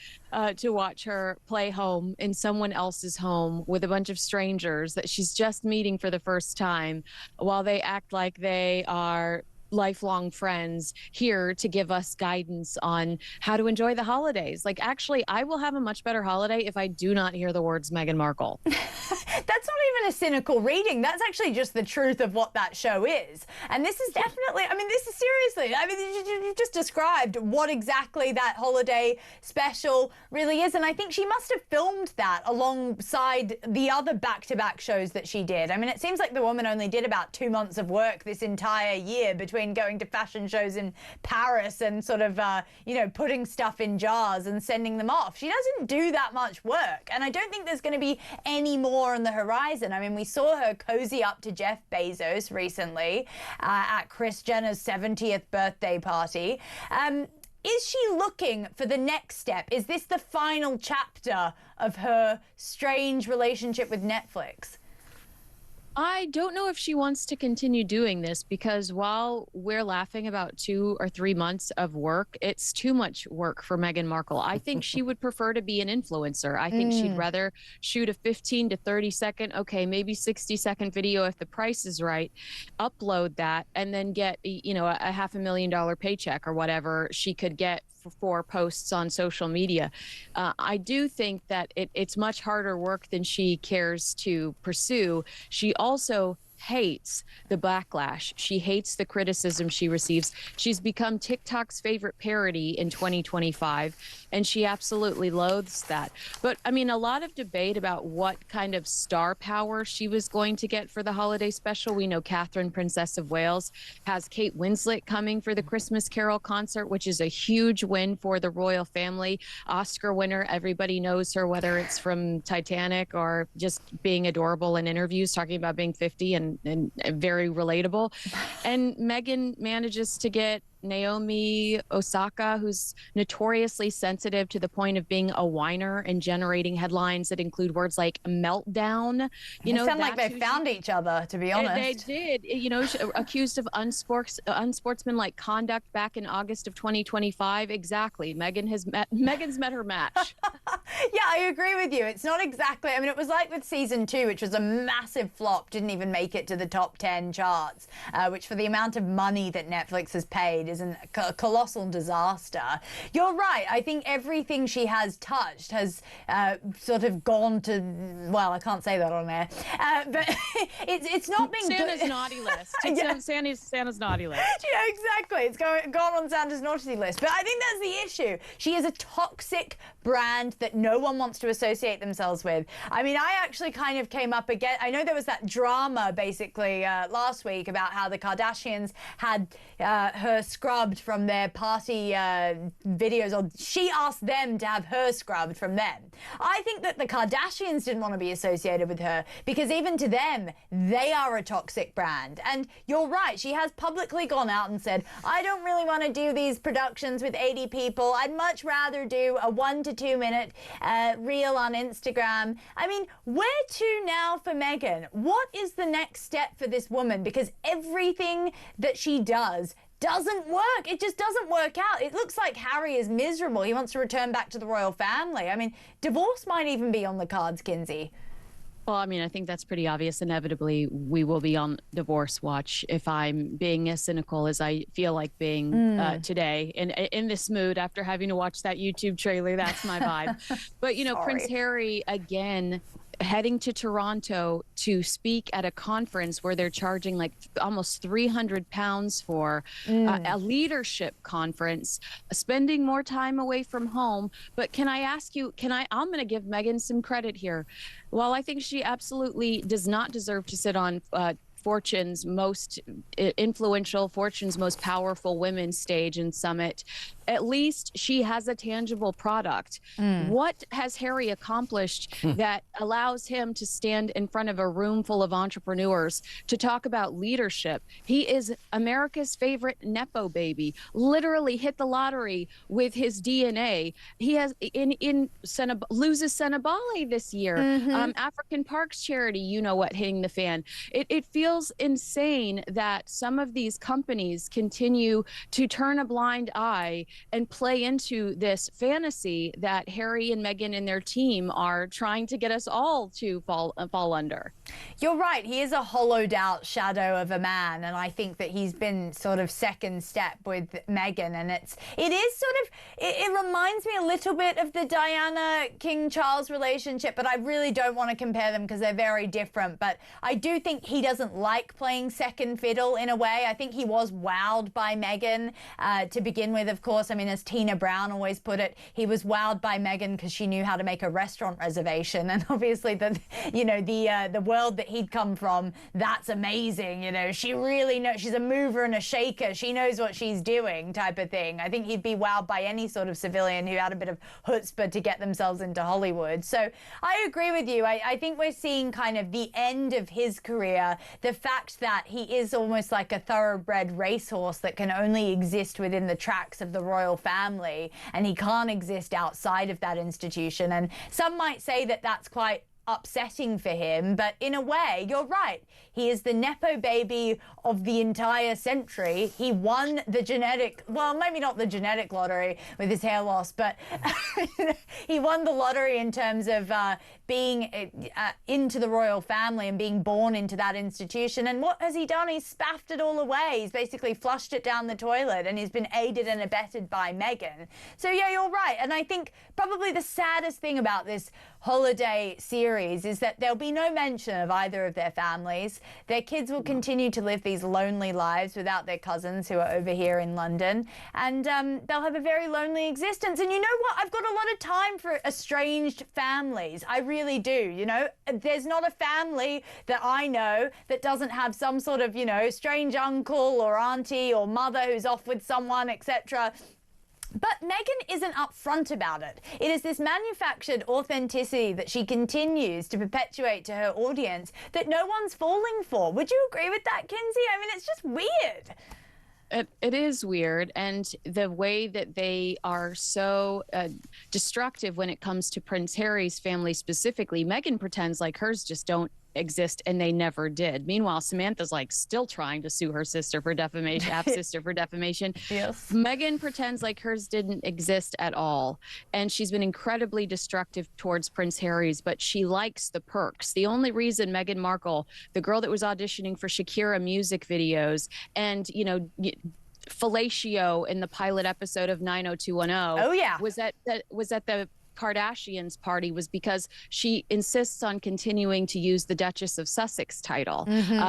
to watch her play home in someone else's home with a bunch of strangers that she's just meeting for the first time, while they act like they are lifelong friends here to give us guidance on how to enjoy the holidays. Like, actually, I will have a much better holiday if I do not hear the words Meghan Markle. That's not even even a cynical reading. That's actually just the truth of what that show is. And this is definitely, I mean, this is seriously, I mean, you just described what exactly that holiday special really is. And I think she must have filmed that alongside the other back-to-back shows that she did. I mean, it seems like the woman only did about 2 months of work this entire year between going to fashion shows in Paris and sort of, you know, putting stuff in jars and sending them off. She doesn't do that much work. And I don't think there's going to be any more on the horizon. I mean, we saw her cozy up to Jeff Bezos recently at Kris Jenner's 70th birthday party. Is she looking for the next step? Is this the final chapter of her strange relationship with Netflix? I don't know if she wants to continue doing this, because while we're laughing about 2 or 3 months of work, it's too much work for Meghan Markle. I think she would prefer to be an influencer. I think she'd rather shoot a 15 to 30 second, okay, maybe 60-second video if the price is right, upload that, and then get, you know, a $500,000 paycheck or whatever she could get for posts on social media. I do think that it's much harder work than she cares to pursue. She also hates the backlash. She hates the criticism she receives. She's become TikTok's favorite parody in 2025, and she absolutely loathes that. But I mean, a lot of debate about what kind of star power she was going to get for the holiday special. We know Catherine, Princess of Wales, has Kate Winslet coming for the Christmas Carol concert, which is a huge win for the royal family. Oscar winner, everybody knows her, whether it's from Titanic or just being adorable in interviews, talking about being 50 and very relatable. And Meghan manages to get Naomi Osaka, who's notoriously sensitive to the point of being a whiner and generating headlines that include words like meltdown. You know, sound like they found each other, to be honest. They did. You know, accused of unsportsmanlike conduct back in August of 2025. Exactly. Meghan's met her match. Yeah, I agree with you. It's not exactly, I mean, it was like with season 2, which was a massive flop, didn't even make it to the top 10 charts, which for the amount of money that Netflix has paid is a colossal disaster. You're right. I think everything she has touched has sort of gone to, well, I can't say that on air, but it's not been Santa's good. naughty list. Yeah. Santa's naughty list. Yeah, exactly. It's gone on Santa's naughty list. But I think that's the issue. She is a toxic brand that no one wants to associate themselves with. I mean, I actually kind of came up again. I know there was that drama basically last week about how the Kardashians had her scrubbed from their party videos, or she asked them to have her scrubbed from them. I think that the Kardashians didn't want to be associated with her because even to them, they are a toxic brand. And you're right, she has publicly gone out and said, I don't really want to do these productions with 80 people. I'd much rather do a 1 to 2 minute reel on Instagram. I mean, where to now for Meghan? What is the next step for this woman? Because everything that she doesn't work. It just doesn't work out. It looks like Harry is miserable. He wants to return back to the royal family. I mean, divorce might even be on the cards, Kinsey. Well, I mean, I think that's pretty obvious. Inevitably, we will be on divorce watch if I'm being as cynical as I feel like being today in this mood after having to watch that YouTube trailer. That's my vibe. But, you know, Prince Harry, again, heading to Toronto to speak at a conference where they're charging like almost £300 for a leadership conference, spending more time away from home. But can I ask you, I'm going to give Meghan some credit here. While I think she absolutely does not deserve to sit on Fortune's most influential, Fortune's most powerful women's stage and summit, at least she has a tangible product. What has Harry accomplished that allows him to stand in front of a room full of entrepreneurs to talk about leadership? He is America's favorite Nepo baby, literally hit the lottery with his DNA. He has loses Senabale this year. African Parks charity, you know what, hitting the fan. It feels insane that some of these companies continue to turn a blind eye and play into this fantasy that Harry and Meghan and their team are trying to get us all to fall under. You're right. He is a hollowed out shadow of a man, and I think that he's been sort of second step with Meghan, and it is sort of, it reminds me a little bit of the Diana King Charles relationship, but I really don't want to compare them because they're very different. But I do think he doesn't like playing second fiddle in a way. I think he was wowed by Meghan to begin with, of course. I mean, as Tina Brown always put it, he was wowed by Meghan because she knew how to make a restaurant reservation, and obviously the world that he'd come from, that's amazing. You know, she really knows, she's a mover and a shaker, she knows what she's doing, type of thing. I think he'd be wowed by any sort of civilian who had a bit of chutzpah to get themselves into Hollywood. So I agree with you. I think we're seeing kind of the end of his career, the fact that he is almost like a thoroughbred racehorse that can only exist within the tracks of the royal family, and he can't exist outside of that institution. And some might say that that's quite upsetting for him, but in a way, you're right. He is the Nepo baby of the entire century. He won the genetic, well, maybe not the genetic lottery with his hair loss, but he won the lottery in terms of being into the royal family and being born into that institution. And what has he done? He's spaffed it all away. He's basically flushed it down the toilet, and he's been aided and abetted by Meghan. So yeah, you're right. And I think probably the saddest thing about this holiday series is that there'll be no mention of either of their families. Their kids will continue to live these lonely lives without their cousins who are over here in London, and they'll have a very lonely existence. And you know what? I've got a lot of time for estranged families. I really do. You know, there's not a family that I know that doesn't have some sort of, you know, strange uncle or auntie or mother who's off with someone, etc. But Meghan isn't upfront about it. It is this manufactured authenticity that she continues to perpetuate to her audience that no one's falling for. Would you agree with that, Kinsey? I mean, it's just weird. It is weird, and the way that they are so destructive when it comes to Prince Harry's family specifically. Meghan pretends like hers just don't exist, and they never did. Meanwhile, Samantha's like still trying to sue her sister for defamation, half-sister for defamation. Yes. Meghan pretends like hers didn't exist at all, and she's been incredibly destructive towards Prince Harry's, but she likes the perks. The only reason Meghan Markle, the girl that was auditioning for Shakira music videos, and, you know, fellatio in the pilot episode of 90210, oh yeah, was at the Kardashians party, was because she insists on continuing to use the Duchess of Sussex title.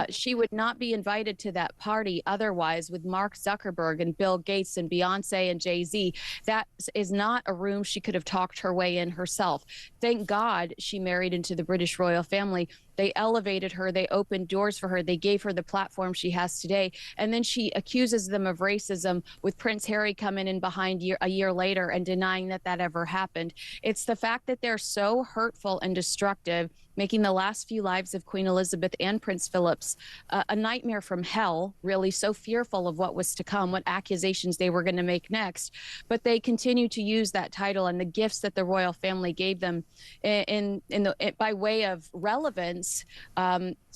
She would not be invited to that party otherwise, with Mark Zuckerberg and Bill Gates and Beyonce and Jay-Z. That is not a room she could have talked her way in herself. Thank God she married into the British royal family. They elevated her. They opened doors for her. They gave her the platform she has today. And then she accuses them of racism, with Prince Harry coming in behind a year later and denying that that ever happened. It's the fact that they're so hurtful and destructive, making the last few lives of Queen Elizabeth and Prince Philip's a nightmare from hell, really, so fearful of what was to come, what accusations they were going to make next. But they continue to use that title and the gifts that the royal family gave them by way of relevance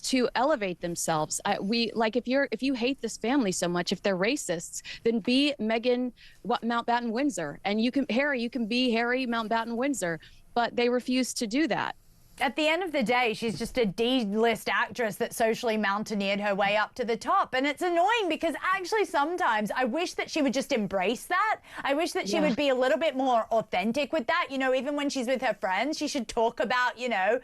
to elevate themselves. If you hate this family so much, if they're racists, then be Meghan Mountbatten Windsor, and you can be Harry Mountbatten Windsor. But they refuse to do that. At the end of the day, she's just a D-list actress that socially mountaineered her way up to the top. And it's annoying because actually sometimes I wish that she would just embrace that. I wish that she would be a little bit more authentic with that. You know, even when she's with her friends, she should talk about, you know,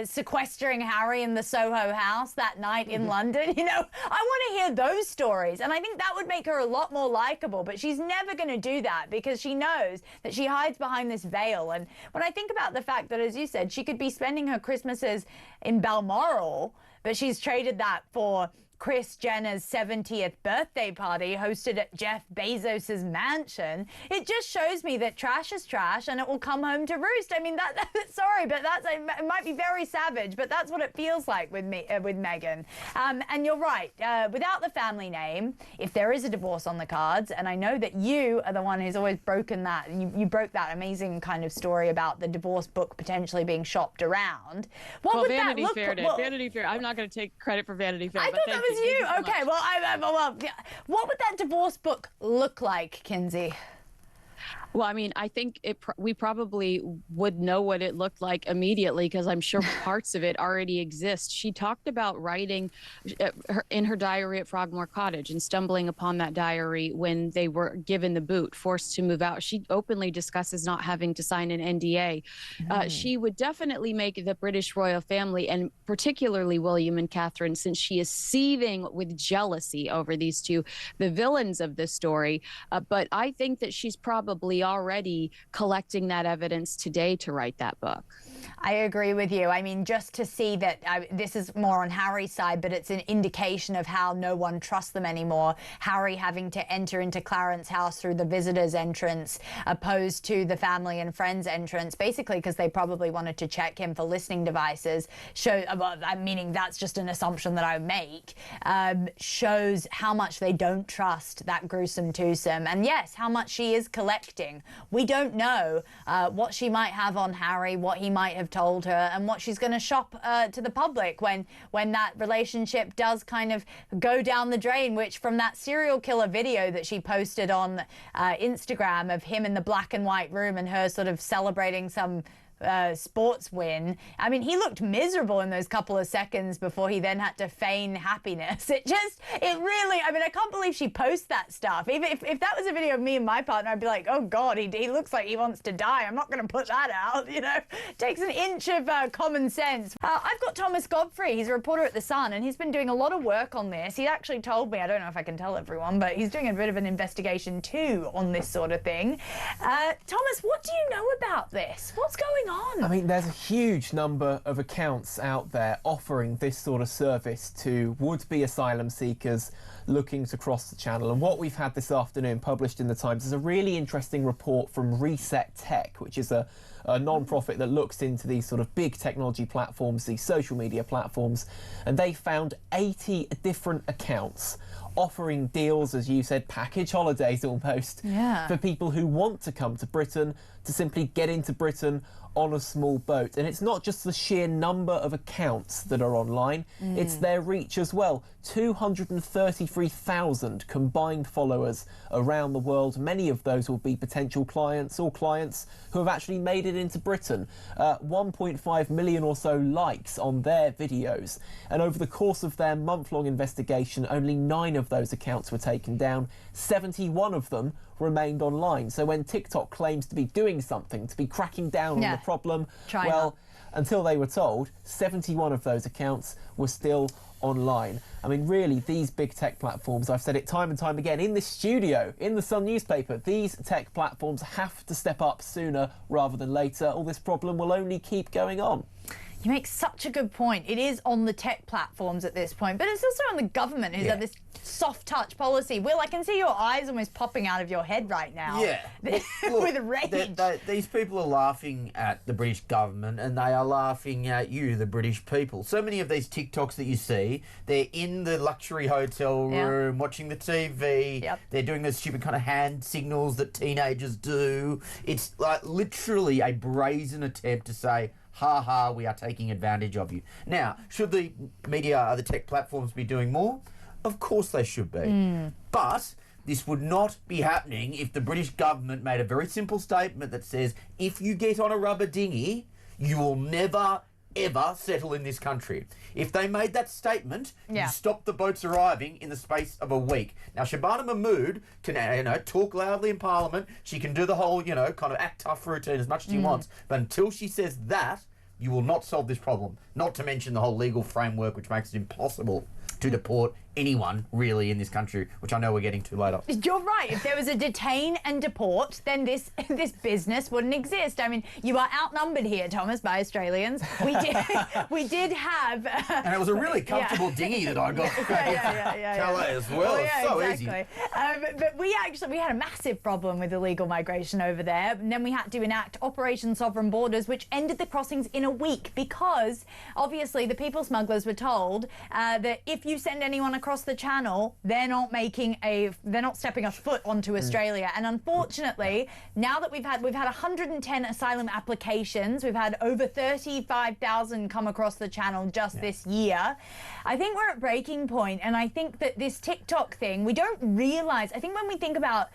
sequestering Harry in the Soho house that night in London. You know, I want to hear those stories. And I think that would make her a lot more likable. But she's never going to do that because she knows that she hides behind this veil. And when I think about the fact that, as you said, she could be spending her Christmases in Balmoral, but she's traded that for Kris Jenner's 70th birthday party hosted at Jeff Bezos's mansion. It just shows me that trash is trash and it will come home to roost. I mean, sorry, but it might be very savage, but that's what it feels like with Meghan. And you're right, without the family name, if there is a divorce on the cards, and I know that you are the one who's always broken that, you broke that amazing kind of story about the divorce book potentially being shopped around. What would Vanity that look Fair did. well, Vanity Fair. I'm not going to take credit for Vanity Fair. I thought that was you. So okay, well, what would that divorce book look like, Kinsey? Well, I mean, I think we probably would know what it looked like immediately, because I'm sure parts of it already exist. She talked about writing in her diary at Frogmore Cottage and stumbling upon that diary when they were given the boot, forced to move out. She openly discusses not having to sign an NDA. She would definitely make the British royal family, and particularly William and Catherine, since she is seething with jealousy over these two, the villains of this story. But I think that she's probably already collecting that evidence today to write that book. I agree with you. I mean, just to see that this is more on Harry's side, but it's an indication of how no one trusts them anymore. Harry having to enter into Clarence's house through the visitor's entrance, opposed to the family and friends entrance, basically because they probably wanted to check him for listening devices. Meaning that's just an assumption that I make. Shows how much they don't trust that gruesome twosome. And yes, how much she is collecting. We don't know what she might have on Harry, what he might have told her, and what she's going to shop to the public when that relationship does kind of go down the drain, which from that serial killer video that she posted on Instagram of him in the black and white room and her sort of celebrating some sports win. I mean, he looked miserable in those couple of seconds before he then had to feign happiness. It really, I mean, I can't believe she posts that stuff. Even if that was a video of me and my partner, I'd be like, oh God, he looks like he wants to die. I'm not going to put that out, you know. Takes an inch of common sense. I've got Thomas Godfrey. He's a reporter at The Sun, and he's been doing a lot of work on this. He actually told me, I don't know if I can tell everyone, but he's doing a bit of an investigation too on this sort of thing. Thomas, what do you know about this? What's going on? I mean, there's a huge number of accounts out there offering this sort of service to would-be asylum seekers looking to cross the channel. And what we've had this afternoon published in the Times is a really interesting report from Reset Tech, which is a non-profit that looks into these sort of big technology platforms, these social media platforms, and they found 80 different accounts offering deals, as you said, package holidays almost, for people who want to come to Britain, to simply get into Britain on a small boat. And it's not just the sheer number of accounts that are online, it's their reach as well. 233,000 combined followers around the world. Many of those will be potential clients or clients who have actually made it into Britain. 1.5 million or so likes on their videos. And over the course of their month-long investigation, only 9 of those accounts were taken down. 71 of them remained online. So when TikTok claims to be doing something, to be cracking down on the problem, until they were told, 71 of those accounts were still online. I mean, really, these big tech platforms, I've said it time and time again, in this studio, in the Sun newspaper, these tech platforms have to step up sooner rather than later, or this problem will only keep going on. You make such a good point. It is on the tech platforms at this point, but it's also on the government who's had this soft touch policy. Will, I can see your eyes almost popping out of your head right now. Yeah. Look, with rage. These people are laughing at the British government, and they are laughing at you, the British people. So many of these TikToks that you see, they're in the luxury hotel room watching the TV. They're doing those stupid kind of hand signals that teenagers do. It's like literally a brazen attempt to say, ha ha, we are taking advantage of you. Now, should the media, the tech platforms be doing more? Of course they should be. But this would not be happening if the British government made a very simple statement that says, if you get on a rubber dinghy, you will never, ever settle in this country. If they made that statement, you stop the boats arriving in the space of a week. Now, Shabana Mahmood can, talk loudly in Parliament. She can do the whole, kind of act tough routine as much as she wants. But until she says that, you will not solve this problem. Not to mention the whole legal framework, which makes it impossible to deport anyone really in this country, which I know we're getting to later. You're right. If there was a detain and deport, then this business wouldn't exist. I mean, you are outnumbered here, Thomas, by Australians. We did have... and it was a really comfortable dinghy that I got. Calais as well. So exactly. Easy. But we had a massive problem with illegal migration over there. And then we had to enact Operation Sovereign Borders, which ended the crossings in a week because, obviously, the people smugglers were told that if you send anyone across across the channel, they're not stepping a foot onto Australia. And unfortunately, now that we've had 110 asylum applications, we've had over 35,000 come across the channel just this year. I think we're at breaking point, and I think that this TikTok thing, we don't realise. I think when we think about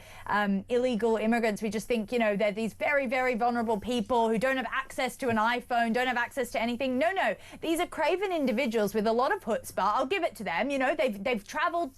illegal immigrants, we just think, you know, they're these very, very vulnerable people who don't have access to an iPhone, don't have access to anything. No, these are craven individuals with a lot of chutzpah. I'll give it to them. You know, they've travelled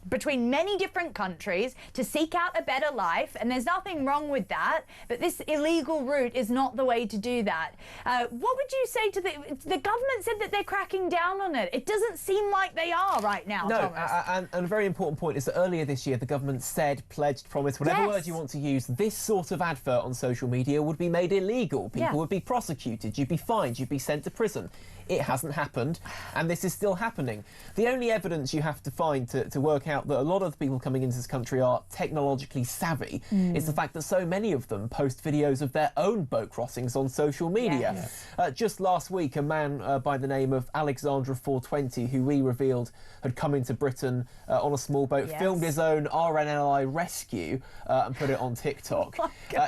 between many different countries to seek out a better life, and there's nothing wrong with that. But this illegal route is not the way to do that. What would you say to the government said that they're cracking down on it? It doesn't seem like they are right now, no, Thomas. And a very important point is that earlier this year the government said, pledged, promised, whatever word you want to use, this sort of advert on social media would be made illegal. People would be prosecuted, you'd be fined, you'd be sent to prison. It hasn't happened, and this is still happening. The only evidence you have to find to work out that a lot of the people coming into this country are technologically savvy is the fact that so many of them post videos of their own boat crossings on social media. Just last week, a man by the name of Alexandra 420, who we revealed had come into Britain on a small boat, filmed his own RNLI rescue and put it on TikTok.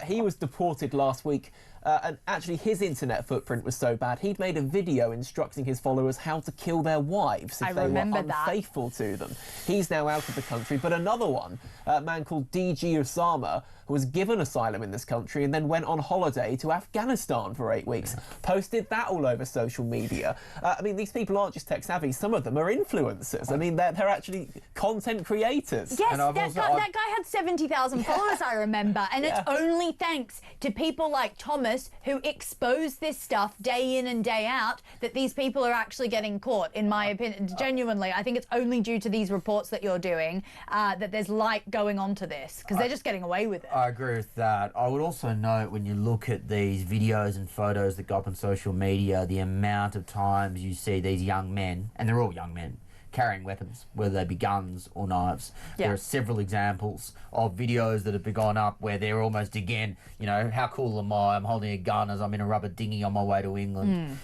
He was deported last week. And actually his internet footprint was so bad, he'd made a video instructing his followers how to kill their wives if they were unfaithful to them. He's now out of the country, but another one, a man called DG Osama, who was given asylum in this country and then went on holiday to Afghanistan for 8 weeks, posted that all over social media. I mean, these people aren't just tech savvy, some of them are influencers. I mean, they're actually content creators. Yes, that guy had 70,000 followers, I remember, and it's only thanks to people like Thomas who expose this stuff day in and day out that these people are actually getting caught, in my opinion. Genuinely, I think it's only due to these reports that you're doing that there's light going on to this, because they're just getting away with it. I agree with that. I would also note, when you look at these videos and photos that go up on social media, the amount of times you see these young men, and they're all young men, carrying weapons, whether they be guns or knives. There are several examples of videos that have gone up where they're almost, again, you know, how cool am I? I'm holding a gun as I'm in a rubber dinghy on my way to England.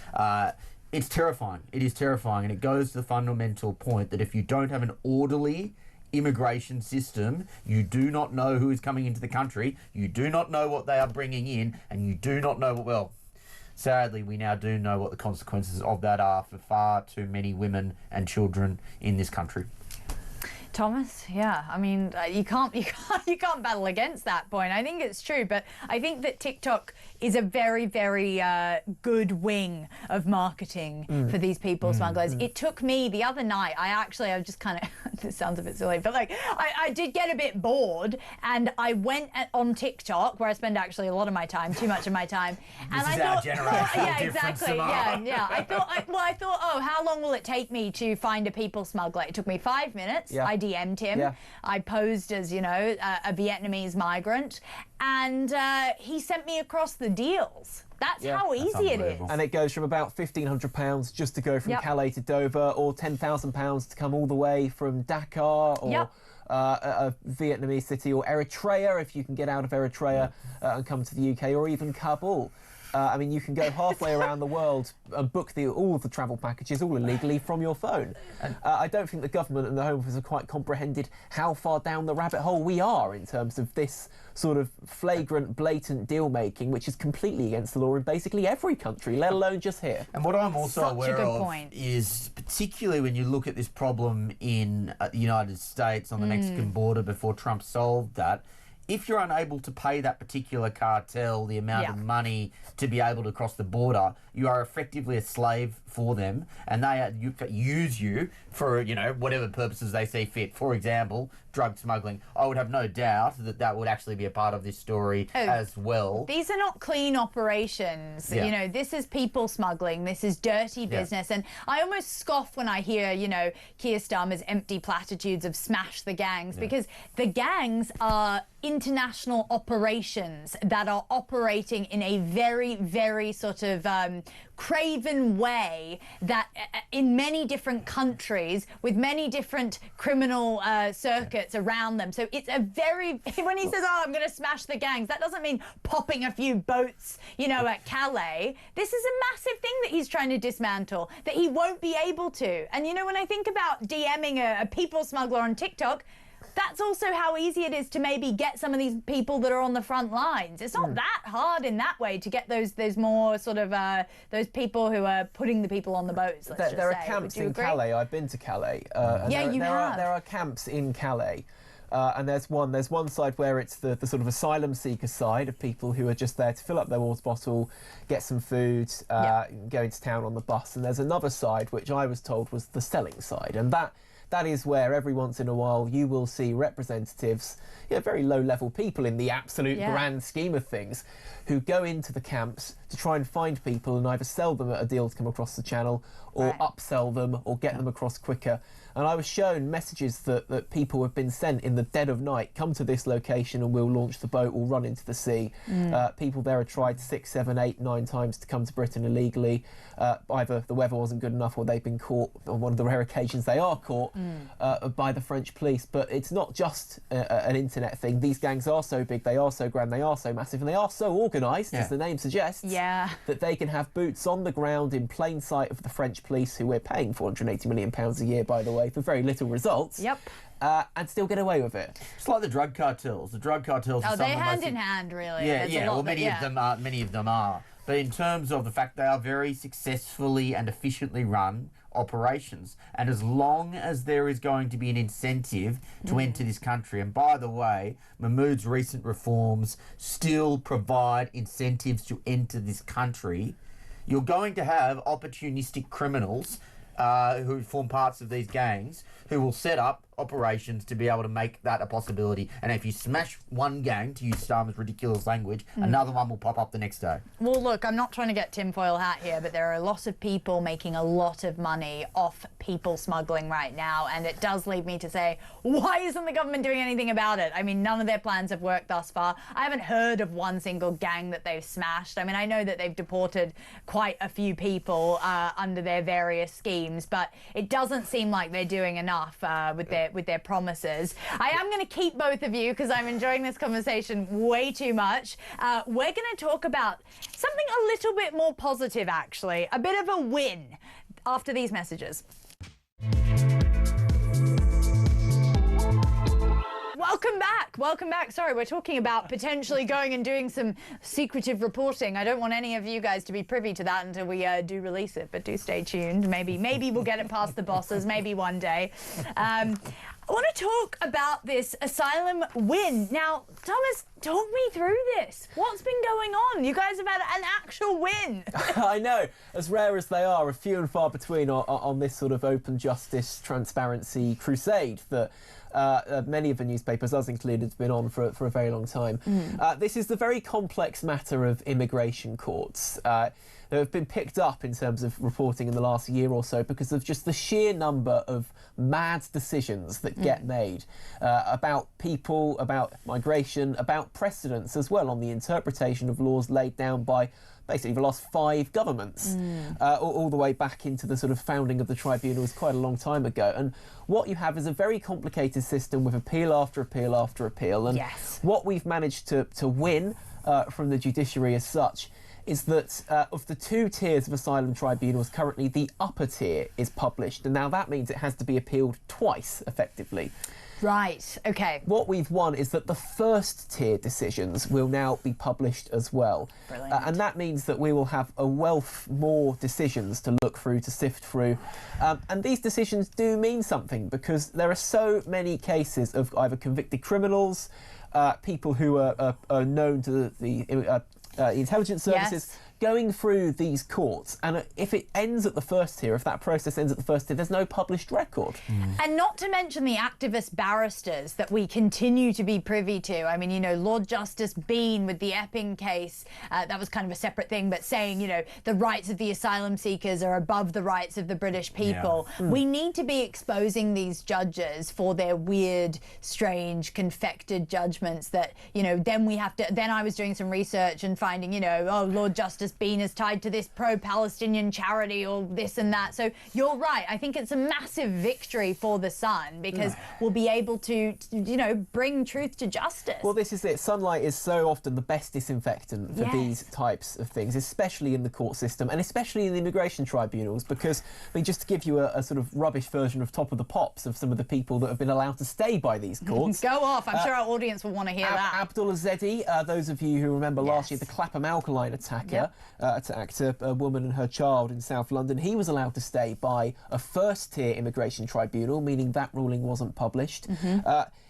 It's terrifying. It is terrifying, and it goes to the fundamental point that if you don't have an orderly immigration system, you do not know who is coming into the country, you do not know what they are bringing in, and you do not know what, well, sadly, we now do know what the consequences of that are for far too many women and children in this country. Thomas, I mean, you can't battle against that point. I think it's true, but I think that TikTok is a very, very good wing of marketing for these people smugglers. It took me the other night. I was just kind of, this sounds a bit silly, but like I did get a bit bored, and I went on TikTok, where I spend actually a lot of my time, too much of my time. And I thought, exactly, I thought, oh, how long will it take me to find a people smuggler? It took me 5 minutes. I DM'd him. I posed as, you know, a Vietnamese migrant, and he sent me across the deals. That's how easy it is. And it goes from about £1,500 just to go from Calais to Dover, or £10,000 to come all the way from Dakar, or a Vietnamese city, or Eritrea, if you can get out of Eritrea and come to the UK, or even Kabul. I mean, you can go halfway around the world and book all of the travel packages, all illegally, from your phone. I don't think the government and the Home Office have quite comprehended how far down the rabbit hole we are in terms of this sort of flagrant, blatant deal-making, which is completely against the law in basically every country, let alone just here. And what I'm also aware of is, particularly when you look at this problem in the United States on the Mexican border before Trump solved that, if you're unable to pay that particular cartel the amount of money to be able to cross the border, you are effectively a slave for them, and they use you for, you know, whatever purposes they see fit. For example, drug smuggling. I would have no doubt that that would actually be a part of this story as well. These are not clean operations. You know, this is people smuggling. This is dirty business. And I almost scoff when I hear, you know, Keir Starmer's empty platitudes of smash the gangs, because the gangs are international operations that are operating in a very, very sort of craven way that in many different countries with many different criminal circuits around them. So it's a very, when he says, oh, I'm going to smash the gangs, that doesn't mean popping a few boats, you know, at Calais. This is a massive thing that he's trying to dismantle, that he won't be able to. And, you know, when I think about DMing a people smuggler on TikTok, that's also how easy it is to maybe get some of these people that are on the front lines. It's not that hard in that way to get those more sort of those people who are putting the people on the boats. There are camps in Calais. I've been to Calais. Yeah, you have. There are camps in Calais. And there's one side where it's the sort of asylum seeker side of people who are just there to fill up their water bottle, get some food, go into town on the bus. And there's another side, which I was told was the selling side. And that is where every once in a while you will see representatives, very low-level people in the absolute grand scheme of things, who go into the camps to try and find people and either sell them at a deal to come across the channel or upsell them or get them across quicker. And I was shown messages that people have been sent in the dead of night, come to this location and we'll launch the boat, we'll run into the sea. People there have tried 6, 7, 8, 9 times to come to Britain illegally. Either the weather wasn't good enough or they've been caught, on one of the rare occasions they are caught, by the French police. But it's not just an internet thing. These gangs are so big, they are so grand, they are so massive, and they are so organised, as the name suggests, that they can have boots on the ground in plain sight of the French police, who we're paying £480 million a year, by the way, for very little results. And still get away with it. It's like the drug cartels. The drug cartels. Oh, they're hand in hand, really. Yeah, well, many of them are. But in terms of the fact they are very successfully and efficiently run operations, and as long as there is going to be an incentive to enter this country, and by the way, Mahmoud's recent reforms still provide incentives to enter this country, you're going to have opportunistic criminals who form parts of these gangs who will set up operations to be able to make that a possibility. And if you smash one gang, to use Starmer's ridiculous language, another one will pop up the next day. Well, look, I'm not trying to get tinfoil hat here, but there are a lot of people making a lot of money off people smuggling right now, and it does lead me to say, why isn't the government doing anything about it? I mean, none of their plans have worked thus far. I haven't heard of one single gang that they've smashed. I mean, I know that they've deported quite a few people under their various schemes, but it doesn't seem like they're doing enough with their promises. I am going to keep both of you because I'm enjoying this conversation way too much. We're going to talk about something a little bit more positive, actually, a bit of a win after these messages. Welcome back. Welcome back. Sorry, we're talking about potentially going and doing some secretive reporting. I don't want any of you guys to be privy to that until we do release it, but do stay tuned. Maybe we'll get it past the bosses, maybe one day. I want to talk about this asylum win. Now, Thomas, talk me through this. What's been going on? You guys have had an actual win. I know. As rare as they are few and far between on this sort of open justice, transparency crusade that many of the newspapers, us included, have been on for a very long time. This is the very complex matter of immigration courts. That have been picked up in terms of reporting in the last year or so because of just the sheer number of mad decisions that get made about people, about migration, about precedents as well on the interpretation of laws laid down by basically the last 5 governments, all the way back into the sort of founding of the tribunals quite a long time ago. And what you have is a very complicated system with appeal after appeal after appeal. And what we've managed to win from the judiciary as such is that of the 2 tiers of asylum tribunals, currently the upper tier is published. And now that means it has to be appealed twice, effectively. Right, OK. What we've won is that the first tier decisions will now be published as well. And that means that we will have a wealth more decisions to look through, to sift through. And these decisions do mean something because there are so many cases of either convicted criminals, people who are known to the intelligence services, going through these courts, and if it ends at the first tier, if that process ends at the first tier, there's no published record. And not to mention the activist barristers that we continue to be privy to. I mean, you know, Lord Justice Bean with the Epping case, that was kind of a separate thing, but saying, you know, the rights of the asylum seekers are above the rights of the British people. We need to be exposing these judges for their weird, strange, confected judgments that, you know, then we have to, then I was doing some research and finding, you know, oh, Lord Justice Bean is tied to this pro-Palestinian charity or this and that. So you're right. I think it's a massive victory for the Sun because we'll be able to, you know, bring truth to justice. Well, this is it. Sunlight is so often the best disinfectant for these types of things, especially in the court system and especially in the immigration tribunals, because, I mean, just to give you a sort of rubbish version of Top of the Pops of some of the people that have been allowed to stay by these courts. Go off. I'm sure our audience will want to hear that. Abdullah Zedi, those of you who remember last year, the Clapham Alkaline attacker, attacked a woman and her child in South London. He was allowed to stay by a first-tier immigration tribunal, meaning that ruling wasn't published.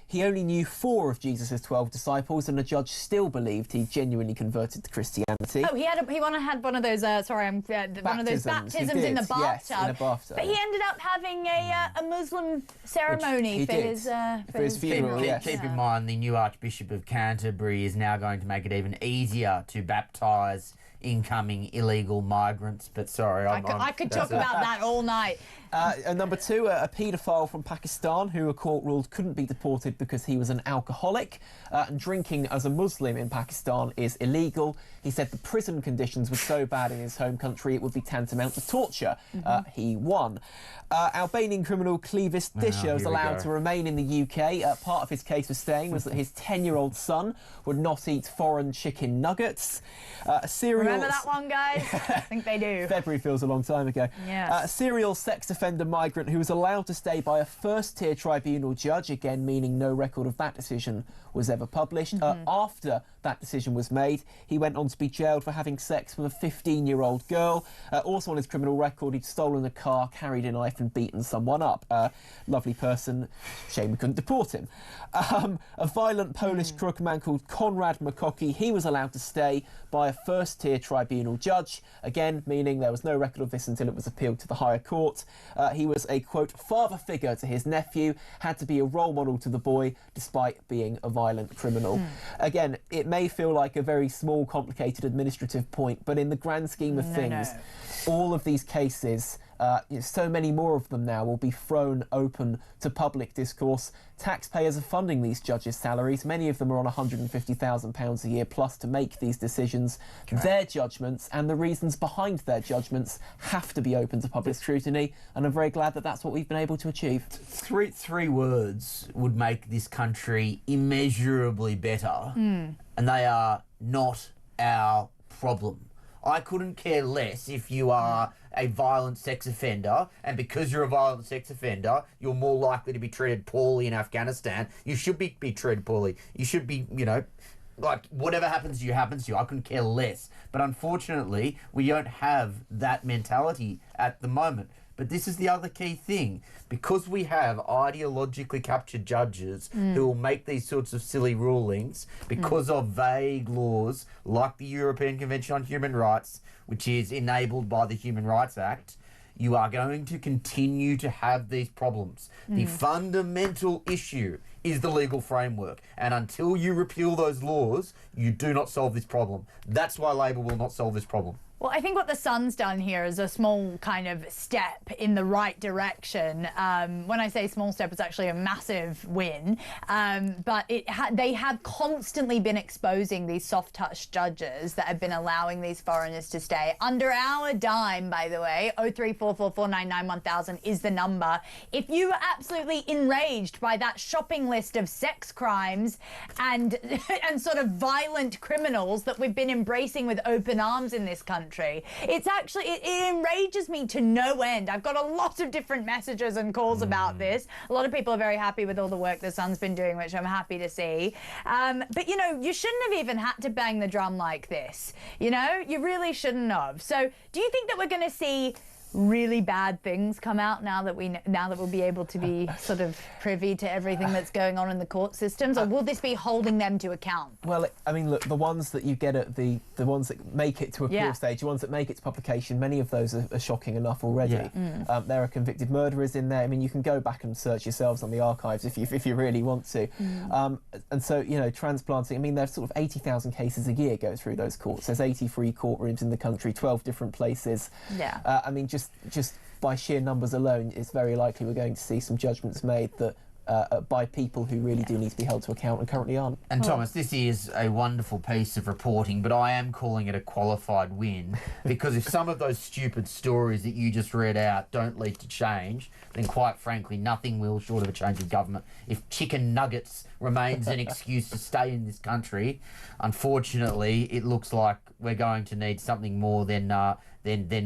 He only knew 4 of Jesus' 12 disciples, and the judge still believed he genuinely converted to Christianity. Oh, he had one of those. One of those baptisms in the bathtub. Yes, in a bathtub. But he ended up having a Muslim ceremony for his funeral. Keep in mind, the new Archbishop of Canterbury is now going to make it even easier to baptise incoming illegal migrants. But sorry, I could talk about that all night. And number 2, a paedophile from Pakistan who a court ruled couldn't be deported because he was an alcoholic. And drinking as a Muslim in Pakistan is illegal. He said the prison conditions were so bad in his home country it would be tantamount to torture. He won. Albanian criminal Clevis Disher was allowed to remain in the UK. Part of his case for staying was that his 10-year-old son would not eat foreign chicken nuggets. Remember that one, guys? I think they do. February feels a long time ago. Yes. A serial sex offender migrant who was allowed to stay by a first-tier tribunal judge, again meaning no record of that decision was ever published. After that decision was made, he went on to be jailed for having sex with a 15-year-old girl. Also on his criminal record, he'd stolen a car, carried a knife and beaten someone up. Lovely person. Shame we couldn't deport him. A violent Polish crook man called Konrad Makoki, he was allowed to stay by a first-tier tribunal judge, again meaning there was no record of this until it was appealed to the higher court. He was a, quote, father figure to his nephew, had to be a role model to the boy despite being a violent criminal. Again, it may feel like a very small, complicated administrative point, but in the grand scheme of things, all of these cases, so many more of them now will be thrown open to public discourse. Taxpayers are funding these judges' salaries. Many of them are on £150,000 a year plus to make these decisions. Their judgments and the reasons behind their judgments have to be open to public scrutiny, and I'm very glad that that's what we've been able to achieve. Three words would make this country immeasurably better, and they are not our problem. I couldn't care less if you are a violent sex offender, and because you're a violent sex offender, you're more likely to be treated poorly in Afghanistan. You should be treated poorly. You should be, you know, like, whatever happens to you, happens to you. I couldn't care less. But unfortunately, we don't have that mentality at the moment. But this is the other key thing. Because we have ideologically captured judges who will make these sorts of silly rulings because of vague laws like the European Convention on Human Rights, which is enabled by the Human Rights Act, you are going to continue to have these problems. The fundamental issue is the legal framework. And until you repeal those laws, you do not solve this problem. That's why Labor will not solve this problem. Well, I think what the Sun's done here is a small kind of step in the right direction. When I say small step, it's actually a massive win. But they have constantly been exposing these soft-touch judges that have been allowing these foreigners to stay. Under our dime, by the way, 03444991000 is the number. If you are absolutely enraged by that shopping list of sex crimes and sort of violent criminals that we've been embracing with open arms in this country, it's actually, it enrages me to no end. I've got a lot of different messages and calls about this. A lot of people are very happy with all the work the Sun's been doing, which I'm happy to see. But, you know, you shouldn't have even had to bang the drum like this. You know, you really shouldn't have. So do you think that we're going to see really bad things come out now that we'll be able to be sort of privy to everything that's going on in the court systems, or will this be holding them to account? Well, I mean, look, the ones that you get at the ones that make it to appeal stage, the ones that make it to publication, many of those are shocking enough already. There are convicted murderers in there. I mean, you can go back and search yourselves on the archives if you really want to. And so, you know, transplanting, I mean, there's sort of 80,000 cases a year go through those courts. There's 83 courtrooms in the country, 12 different places. I mean, just by sheer numbers alone, it's very likely we're going to see some judgments made that by people who really do need to be held to account and currently aren't. And Thomas, this is a wonderful piece of reporting, but I am calling it a qualified win, because if some of those stupid stories that you just read out don't lead to change, then quite frankly nothing will, short of a change of government. If chicken nuggets remains an excuse to stay in this country, unfortunately it looks like we're going to need something more than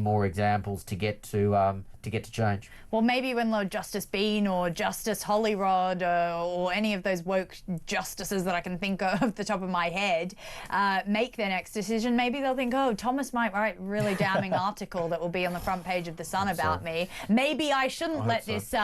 more examples to get to change. Well, maybe when Lord Justice Bean or Justice Hollyrod or any of those woke justices that I can think of off the top of my head make their next decision, maybe they'll think, oh, Thomas might write a really damning article that will be on the front page of The Sun about me. Maybe I shouldn't let this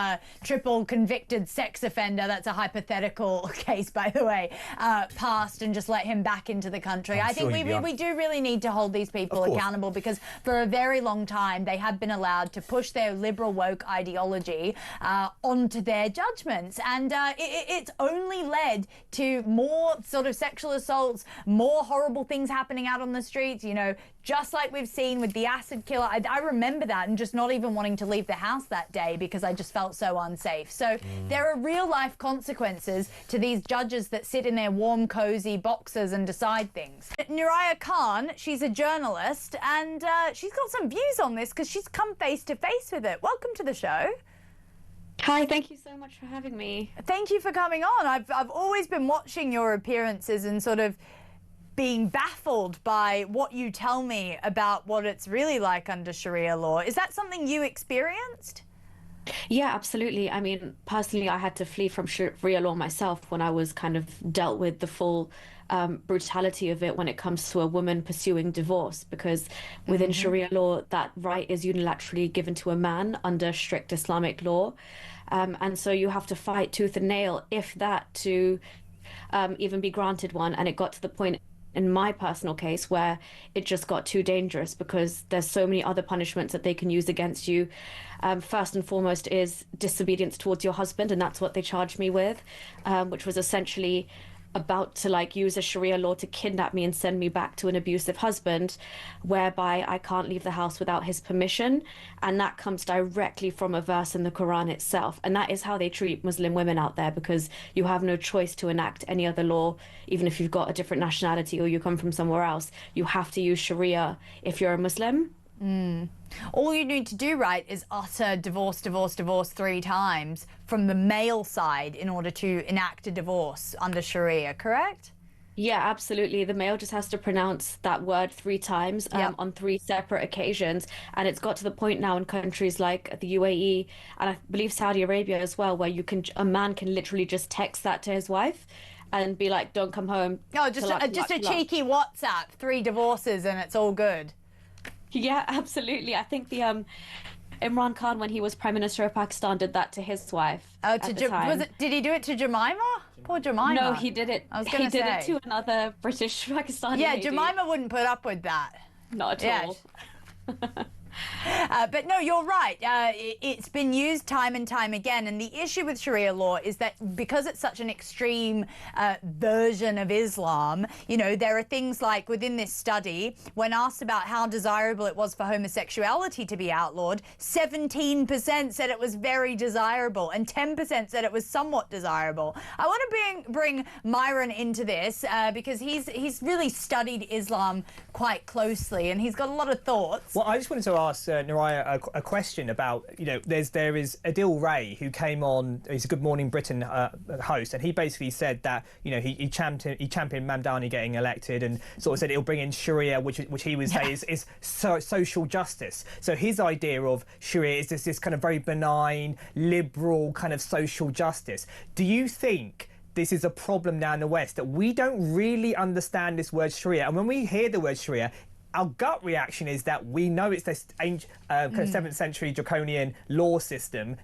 triple convicted sex offender, that's a hypothetical case, by the way, past and just let him back into the country. I think we do really need to hold these people accountable, because for a very long time they have been allowed to push their liberal woke ideology onto their judgments, and it's only led to more sort of sexual assaults, more horrible things happening out on the streets, you know, just like we've seen with the acid killer. I remember that, and just not even wanting to leave the house that day because I just felt so unsafe. So there are real life consequences to these judges that sit in their warm, cozy boxes and decide things. Nuraya Khan, she's a journalist, and she's got some views on this because she's come face to face with it. Welcome to the show. Hi, thank you so much for having me. Thank you for coming on. I've always been watching your appearances and sort of being baffled by what you tell me about what it's really like under Sharia law. Is that something you experienced? Yeah, absolutely. I mean, personally, I had to flee from Sharia law myself when I was kind of dealt with the full brutality of it when it comes to a woman pursuing divorce, because within Sharia law, that right is unilaterally given to a man under strict Islamic law. And so you have to fight tooth and nail, if that, to even be granted one. And it got to the point in my personal case where it just got too dangerous, because there's so many other punishments that they can use against you. First and foremost is disobedience towards your husband, and that's what they charged me with, which was essentially about to use a Sharia law to kidnap me and send me back to an abusive husband, whereby I can't leave the house without his permission. And that comes directly from a verse in the Quran itself. And that is how they treat Muslim women out there, because you have no choice to enact any other law, even if you've got a different nationality or you come from somewhere else. You have to use Sharia if you're a Muslim. All you need to do, right, is utter divorce, divorce, divorce 3 times from the male side in order to enact a divorce under Sharia, correct? Yeah, absolutely. The male just has to pronounce that word 3 times on 3 separate occasions. And it's got to the point now in countries like the UAE and I believe Saudi Arabia as well, where a man can literally just text that to his wife and be like, don't come home. Oh, just a cheeky WhatsApp, 3 divorces and it's all good. Yeah, absolutely. I think the Imran Khan, when he was Prime Minister of Pakistan, did that to his wife. Oh, did he do it to Jemima? Poor Jemima. No, he did it. He did it to another British Pakistani lady. Jemima wouldn't put up with that. Not at all. But no, you're right. It's been used time and time again. And the issue with Sharia law is that because it's such an extreme version of Islam, you know, there are things like within this study, when asked about how desirable it was for homosexuality to be outlawed, 17% said it was very desirable and 10% said it was somewhat desirable. I want to bring Myron into this because he's really studied Islam quite closely and he's got a lot of thoughts. Well, I just wanted to ask Nuraya a question about, you know, there is Adil Ray who came on, he's a Good Morning Britain host, and he basically said that, you know, he championed Mamdani getting elected and sort of said it'll bring in Sharia, which he would say is social justice. So his idea of Sharia is this kind of very benign, liberal kind of social justice. Do you think this is a problem now in the West, that we don't really understand this word Sharia, and when we hear the word Sharia, our gut reaction is that we know it's this kind of 7th century draconian legal system,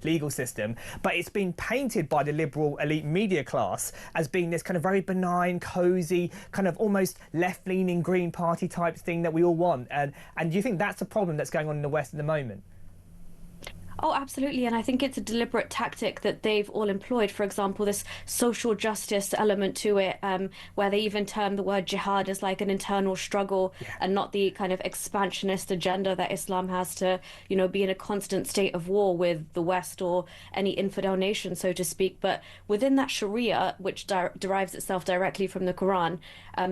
but it's been painted by the liberal elite media class as being this kind of very benign, cosy, kind of almost left-leaning Green Party type thing that we all want. And do you think that's a problem that's going on in the West at the moment? Oh, absolutely. And I think it's a deliberate tactic that they've all employed. For example, this social justice element to it, where they even term the word jihad as like an internal struggle and not the kind of expansionist agenda that Islam has to, you know, be in a constant state of war with the West or any infidel nation, so to speak. But within that Sharia, which derives itself directly from the Quran,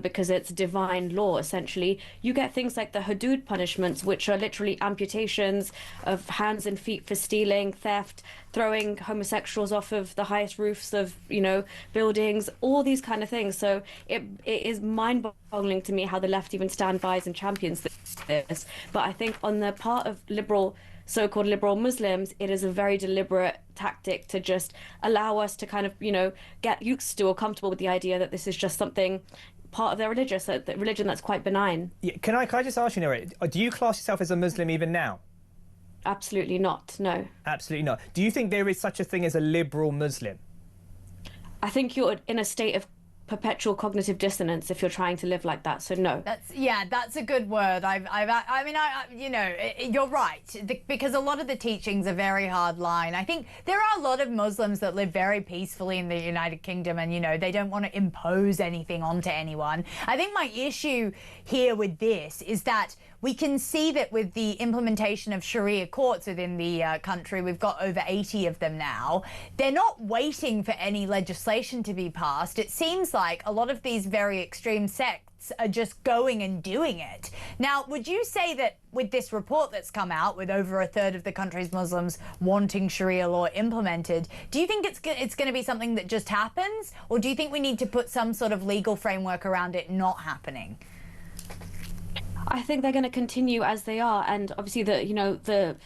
because it's divine law, essentially, you get things like the hudud punishments, which are literally amputations of hands and feet for stealing, theft, throwing homosexuals off of the highest roofs of, you know, buildings, all these kind of things. So it is mind-boggling to me how the left even stand by and champions this. But I think on the part of so-called liberal Muslims, it is a very deliberate tactic to just allow us to kind of, you know, get used to or comfortable with the idea that this is just something part of their religion that's quite benign. Yeah, can I just ask you, Nora, do you class yourself as a Muslim even now? Absolutely not, no. Absolutely not. Do you think there is such a thing as a liberal Muslim? I think you're in a state of perpetual cognitive dissonance if you're trying to live like that, so no. That's a good word. You know, you're right, because a lot of the teachings are very hard line. I think there are a lot of Muslims that live very peacefully in the United Kingdom, and, you know, they don't want to impose anything onto anyone. I think my issue here with this is that we can see that with the implementation of Sharia courts within the country, we've got over 80 of them now, they're not waiting for any legislation to be passed. It seems like a lot of these very extreme sects are just going and doing it. Now, would you say that with this report that's come out, with over a third of the country's Muslims wanting Sharia law implemented, do you think it's going to be something that just happens? Or do you think we need to put some sort of legal framework around it not happening? I think they're going to continue as they are, and obviously the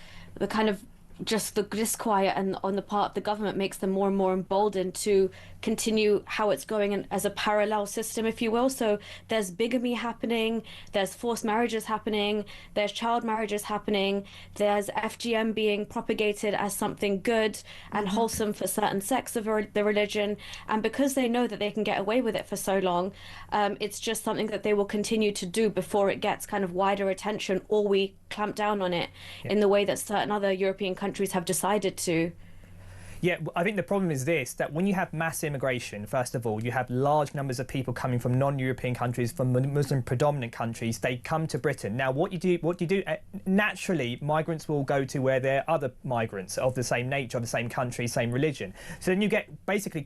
kind of just the disquiet and on the part of the government makes them more and more emboldened to continue how it's going as a parallel system, if you will. So there's bigamy happening, there's forced marriages happening, there's child marriages happening, there's FGM being propagated as something good and wholesome for certain sects of the religion. And because they know that they can get away with it for so long, it's just something that they will continue to do before it gets kind of wider attention, or we clamp down on it in the way that certain other European countries have decided to. Yeah, I think the problem is this, that when you have mass immigration, first of all, you have large numbers of people coming from non-European countries, from Muslim predominant countries, they come to Britain. Now, what you do, naturally, migrants will go to where there are other migrants of the same nature, of the same country, same religion. So then you get basically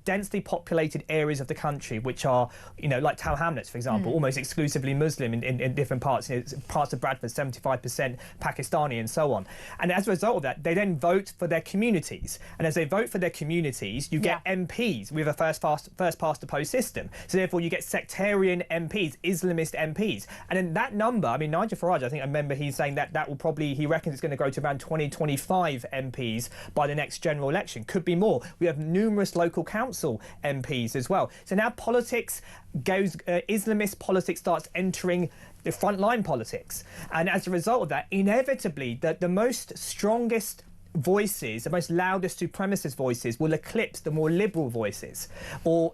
densely populated areas of the country, which are, you know, like Tower Hamlets, for example, almost exclusively Muslim in different parts. You know, parts of Bradford, 75% Pakistani and so on. And as a result of that, they then vote for their communities. And as they vote for their communities, you get MPs with a first past the post system. So therefore, you get sectarian MPs, Islamist MPs. And then that number, I mean, Nigel Farage, I think I remember he's saying that will probably, he reckons it's going to go to around 20-25 MPs by the next general election. Could be more. We have numerous local council MPs as well. So now politics goes, Islamist politics starts entering the frontline politics. And as a result of that, inevitably, the most strongest voices, the most loudest supremacist voices, will eclipse the more liberal voices, or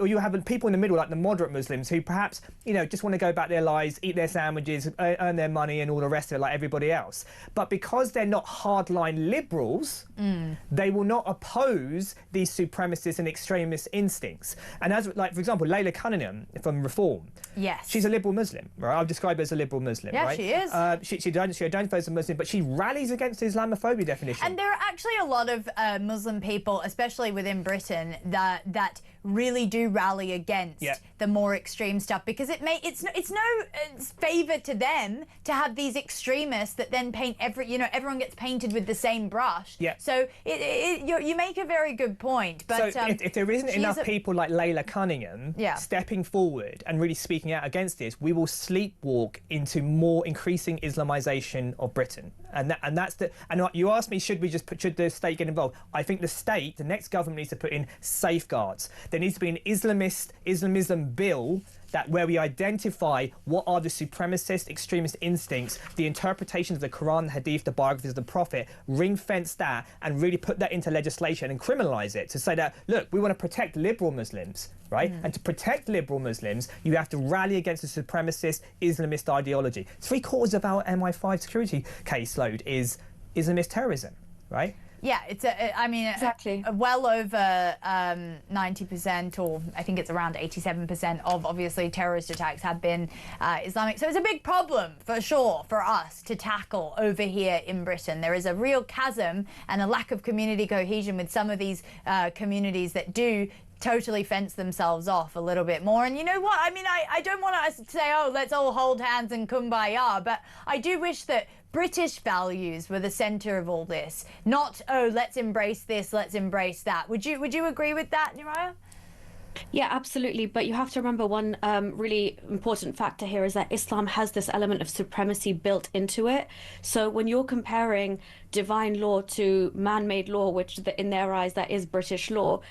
you have people in the middle, like the moderate Muslims, who perhaps, you know, just want to go about their lives, eat their sandwiches, earn their money, and all the rest of it, like everybody else. But because they're not hardline liberals, they will not oppose these supremacist and extremist instincts. And as, like, for example, Leila Cunningham from Reform, she's a liberal Muslim, right? I'll describe her as a liberal Muslim, right? She is. She identifies as a Muslim, but she rallies against the Islamophobia definition. And there are actually a lot of Muslim people, especially within Britain, that really do rally against the more extreme stuff, because it's no favour to them to have these extremists that then paint everyone gets painted with the same brush. So you make a very good point. But so if there isn't enough people like Leila Cunningham stepping forward and really speaking out against this, we will sleepwalk into more increasing Islamisation of Britain. And you asked me, should the state get involved? I think the next government needs to put in safeguards. There needs to be an Islamism bill that where we identify what are the supremacist, extremist instincts, the interpretations of the Quran, the Hadith, the biographies of the Prophet, ring-fence that and really put that into legislation and criminalise it to say that, look, we want to protect liberal Muslims, right? And to protect liberal Muslims, you have to rally against the supremacist Islamist ideology. 3/4 of our MI5 security caseload is Islamist terrorism, right? Yeah, I mean, exactly. Well over 90%, or I think it's around 87% of obviously terrorist attacks have been Islamic. So it's a big problem for sure for us to tackle over here in Britain. There is a real chasm and a lack of community cohesion with some of these communities that do totally fence themselves off a little bit more. And you know what? I mean, I don't want us to say, oh, let's all hold hands and kumbaya, but I do wish that British values were the centre of all this, not, oh, let's embrace this, let's embrace that. Would you agree with that, Nuraya? Yeah, absolutely. But you have to remember one really important factor here is that Islam has this element of supremacy built into it. So when you're comparing divine law to man-made law, which in their eyes, that is British law,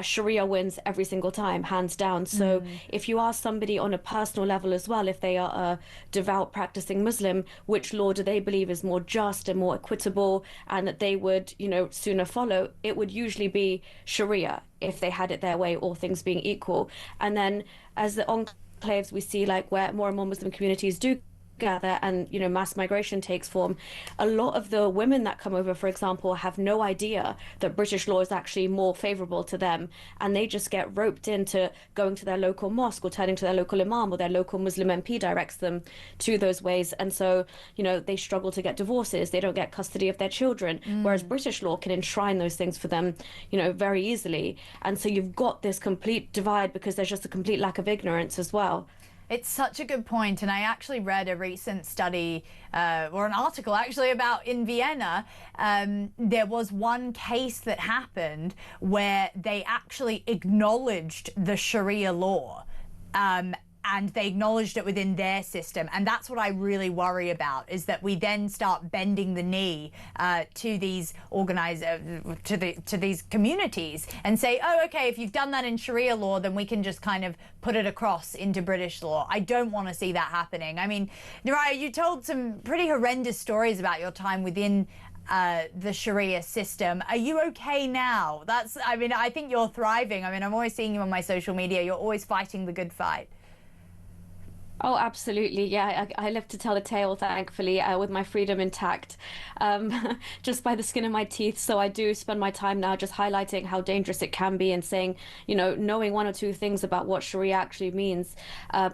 Sharia wins every single time, hands down. So if you ask somebody on a personal level as well, if they are a devout practicing Muslim, which law do they believe is more just and more equitable and that they would, sooner follow, it would usually be Sharia if they had it their way, all things being equal. And then as the enclaves we see, like where more and more Muslim communities do gather and mass migration takes form, a lot of the women that come over, for example, have no idea that British law is actually more favorable to them, and they just get roped into going to their local mosque or turning to their local imam, or their local Muslim MP directs them to those ways, and so they struggle to get divorces, they don't get custody of their children, whereas British law can enshrine those things for them very easily. And so you've got this complete divide because there's just a complete lack of ignorance as well. It's such a good point, and I actually read a recent study, or an article actually, about in Vienna, there was one case that happened where they actually acknowledged the Sharia law, and they acknowledged it within their system. And that's what I really worry about, is that we then start bending the knee to these to these communities and say, oh, okay, if you've done that in Sharia law, then we can just kind of put it across into British law. I don't want to see that happening. I mean, Nuraya, you told some pretty horrendous stories about your time within the Sharia system. Are you okay now? I think you're thriving. I mean, I'm always seeing you on my social media. You're always fighting the good fight. Oh, absolutely. Yeah, I live to tell the tale, thankfully, with my freedom intact, just by the skin of my teeth. So I do spend my time now just highlighting how dangerous it can be and saying, knowing one or two things about what Sharia actually means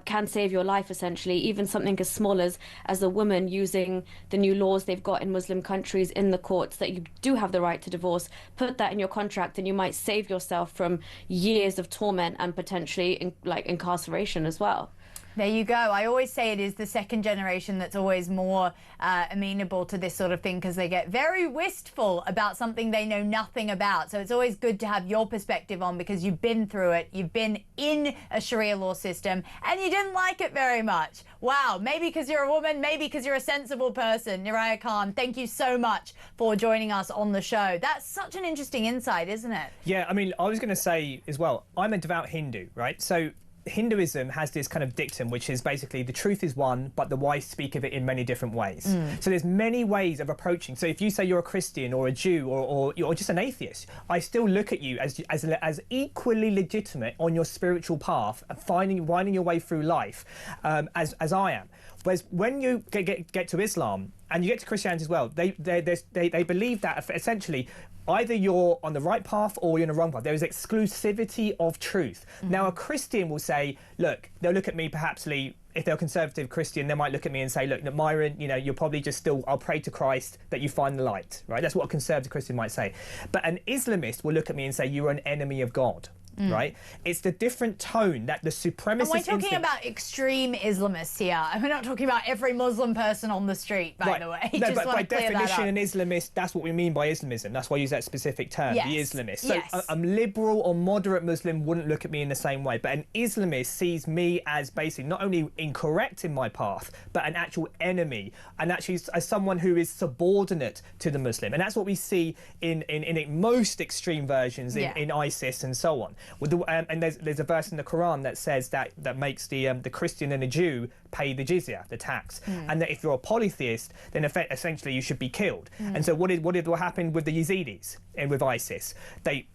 can save your life, essentially. Even something as small as a woman using the new laws they've got in Muslim countries in the courts that you do have the right to divorce. Put that in your contract and you might save yourself from years of torment and potentially incarceration as well. There you go. I always say it is the second generation that's always more amenable to this sort of thing, because they get very wistful about something they know nothing about. So it's always good to have your perspective on, because you've been through it. You've been in a Sharia law system and you didn't like it very much. Wow. Maybe because you're a woman, maybe because you're a sensible person. Nuraya Khan, thank you so much for joining us on the show. That's such an interesting insight, isn't it? Yeah, I mean, I was going to say as well, I'm a devout Hindu, right? So Hinduism has this kind of dictum, which is basically the truth is one, but the wise speak of it in many different ways. So there's many ways of approaching. So if you say you're a Christian or a Jew or you're just an atheist, I still look at you as equally legitimate on your spiritual path, winding your way through life as I am. Whereas when you get to Islam and you get to Christianity as well, they believe that essentially either you're on the right path or you're on the wrong path. There is exclusivity of truth. Now, a Christian will say, look, they'll look at me perhaps, if they're a conservative Christian, they might look at me and say, look, Myron, you're probably just still, I'll pray to Christ that you find the light, right? That's what a conservative Christian might say. But an Islamist will look at me and say, you're an enemy of God. Right? It's the different tone that the supremacist... And we're talking about extreme Islamists here. We're not talking about every Muslim person on the street, by the way. No, but by definition, an Islamist, that's what we mean by Islamism. That's why I use that specific term, the Islamist. So a liberal or moderate Muslim wouldn't look at me in the same way, but an Islamist sees me as basically not only incorrect in my path, but an actual enemy, and actually as someone who is subordinate to the Muslim. And that's what we see in most extreme versions in ISIS and so on. And there's a verse in the Quran that says that makes the Christian and the Jew pay the jizya, the tax, and that if you're a polytheist, then essentially you should be killed. And so what happened with the Yazidis and with ISIS? They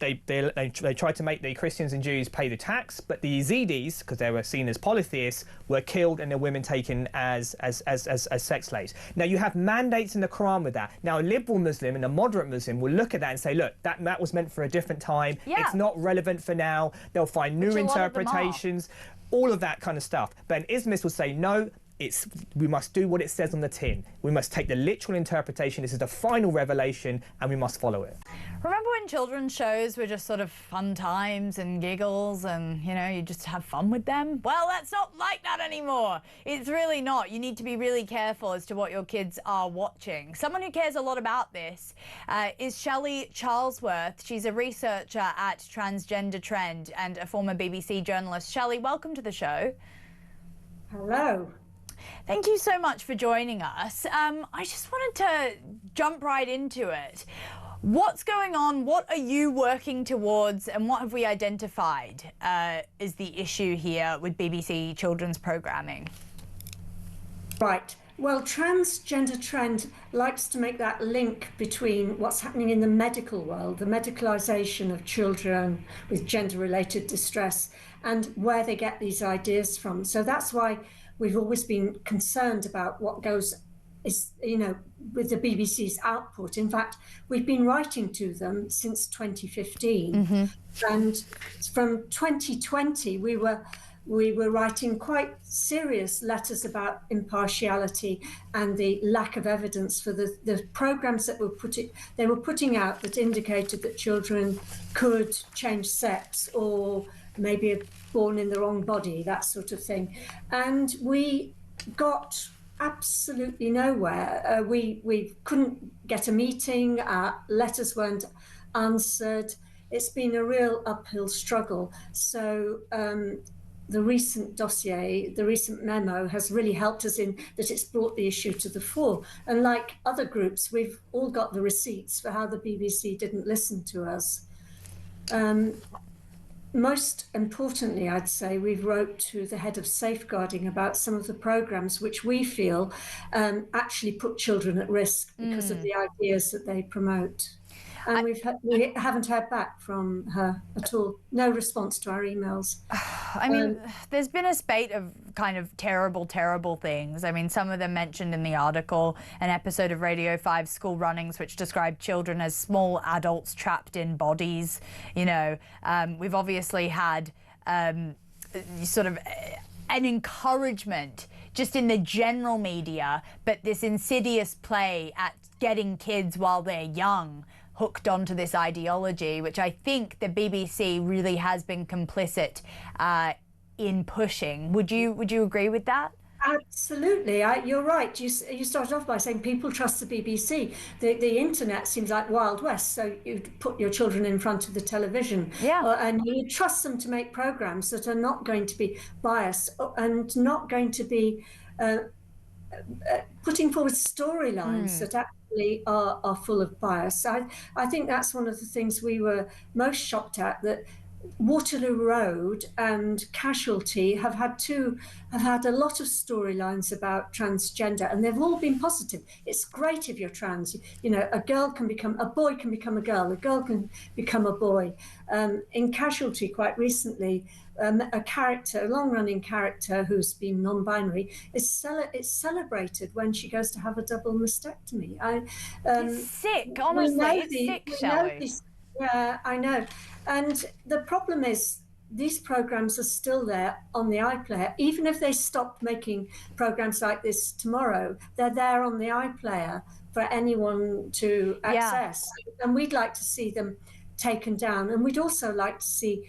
tried to make the Christians and Jews pay the tax, but the Yazidis, because they were seen as polytheists, were killed and their women taken as sex slaves. Now you have mandates in the Quran with that. Now a liberal Muslim and a moderate Muslim will look at that and say, look, that was meant for a different time. It's not relevant for now. They'll find new interpretations. All of that kind of stuff. But an Islamist will say, no, we must do what it says on the tin. We must take the literal interpretation. This is the final revelation, and we must follow it. Remember when children's shows were just sort of fun times and giggles and, you know, you just have fun with them? Well, that's not like that anymore. It's really not. You need to be really careful as to what your kids are watching. Someone who cares a lot about this is Shelley Charlesworth. She's a researcher at Transgender Trend and a former BBC journalist. Shelley, welcome to the show. Hello. Thank you so much for joining us. I just wanted to jump right into it. What's going on? What are you working towards? And what have we identified is the issue here with BBC children's programming? Right. Well, Transgender Trend likes to make that link between what's happening in the medical world, the medicalisation of children with gender-related distress, and where they get these ideas from. So that's why we've always been concerned about what goes, with the BBC's output. In fact, we've been writing to them since 2015, and from 2020 we were writing quite serious letters about impartiality and the lack of evidence for the programs that they were putting out that indicated that children could change sex or maybe are born in the wrong body, that sort of thing. And we got absolutely nowhere. We couldn't get a meeting, our letters weren't answered. It's been a real uphill struggle. So the recent dossier, the recent memo has really helped us in that it's brought the issue to the fore. And like other groups, we've all got the receipts for how the BBC didn't listen to us. Most importantly, I'd say we've wrote to the head of safeguarding about some of the programs which we feel actually put children at risk because of the ideas that they promote. And we haven't heard back from her at all. No response to our emails. I mean, there's been a spate of kind of terrible, terrible things. I mean, some of them mentioned in the article, an episode of Radio 5 School Runnings, which described children as small adults trapped in bodies. You know, we've obviously had sort of an encouragement just in the general media, but this insidious play at getting kids while they're young hooked onto this ideology, which I think the BBC really has been complicit in pushing. Would you agree with that? Absolutely, you're right. You started off by saying people trust the BBC. The internet seems like Wild West, so you put your children in front of the television, and you trust them to make programs that are not going to be biased and not going to be putting forward storylines that actually are full of bias. I think that's one of the things we were most shocked at, that Waterloo Road and Casualty have had a lot of storylines about transgender, and they've all been positive. It's great if you're trans. You know, a boy can become a girl, a girl can become a boy. In Casualty, quite recently, a long-running character who's been non-binary is celebrated when she goes to have a double mastectomy. It's sick, honestly. It's sick, Shelley. Yeah, I know. And the problem is these programs are still there on the iPlayer. Even if they stop making programs like this tomorrow, they're there on the iPlayer for anyone to access. And we'd like to see them taken down. And we'd also like to see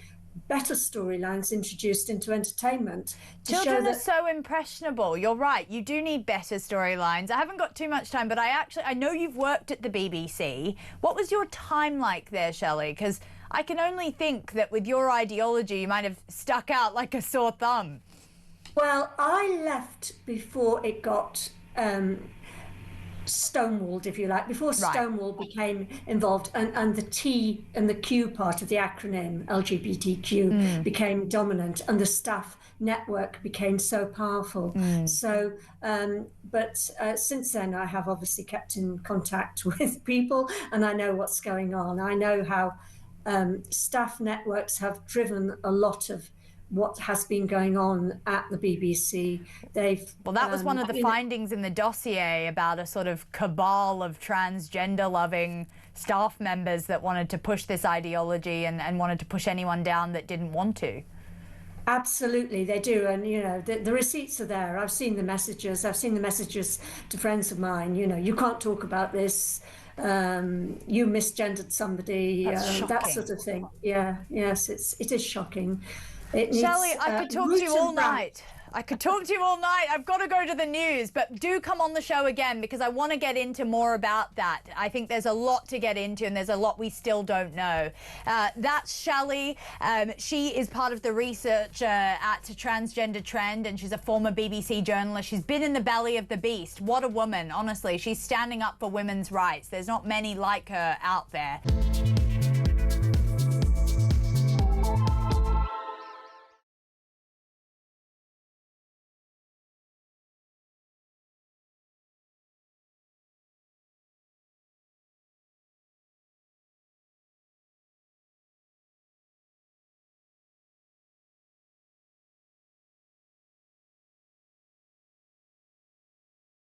better storylines introduced into entertainment. Children are so impressionable. You're right. You do need better storylines. I haven't got too much time, but I know you've worked at the BBC. What was your time like there, Shelley? Because I can only think that with your ideology, you might have stuck out like a sore thumb. Well, I left before it got stonewalled, if you like, before Stonewall became involved, and the T and the Q part of the acronym, LGBTQ, became dominant, and the staff network became so powerful. So, but since then, I have obviously kept in contact with people, and I know what's going on. I know how staff networks have driven a lot of what has been going on at the BBC. Well, that was one of the findings in the dossier about a sort of cabal of transgender-loving staff members that wanted to push this ideology and wanted to push anyone down that didn't want to. Absolutely, they do, and you know the receipts are there. I've seen the messages. I've seen the messages to friends of mine. You know, you can't talk about this. You misgendered somebody. That sort of thing. Yeah, yes, it is shocking. Shelley, I could talk to you all night. I could talk to you all night. I've got to go to the news, but do come on the show again because I want to get into more about that. I think there's a lot to get into and there's a lot we still don't know. That's Shelley. She is part of the research at Transgender Trend, and she's a former BBC journalist. She's been in the belly of the beast. What a woman, honestly. She's standing up for women's rights. There's not many like her out there.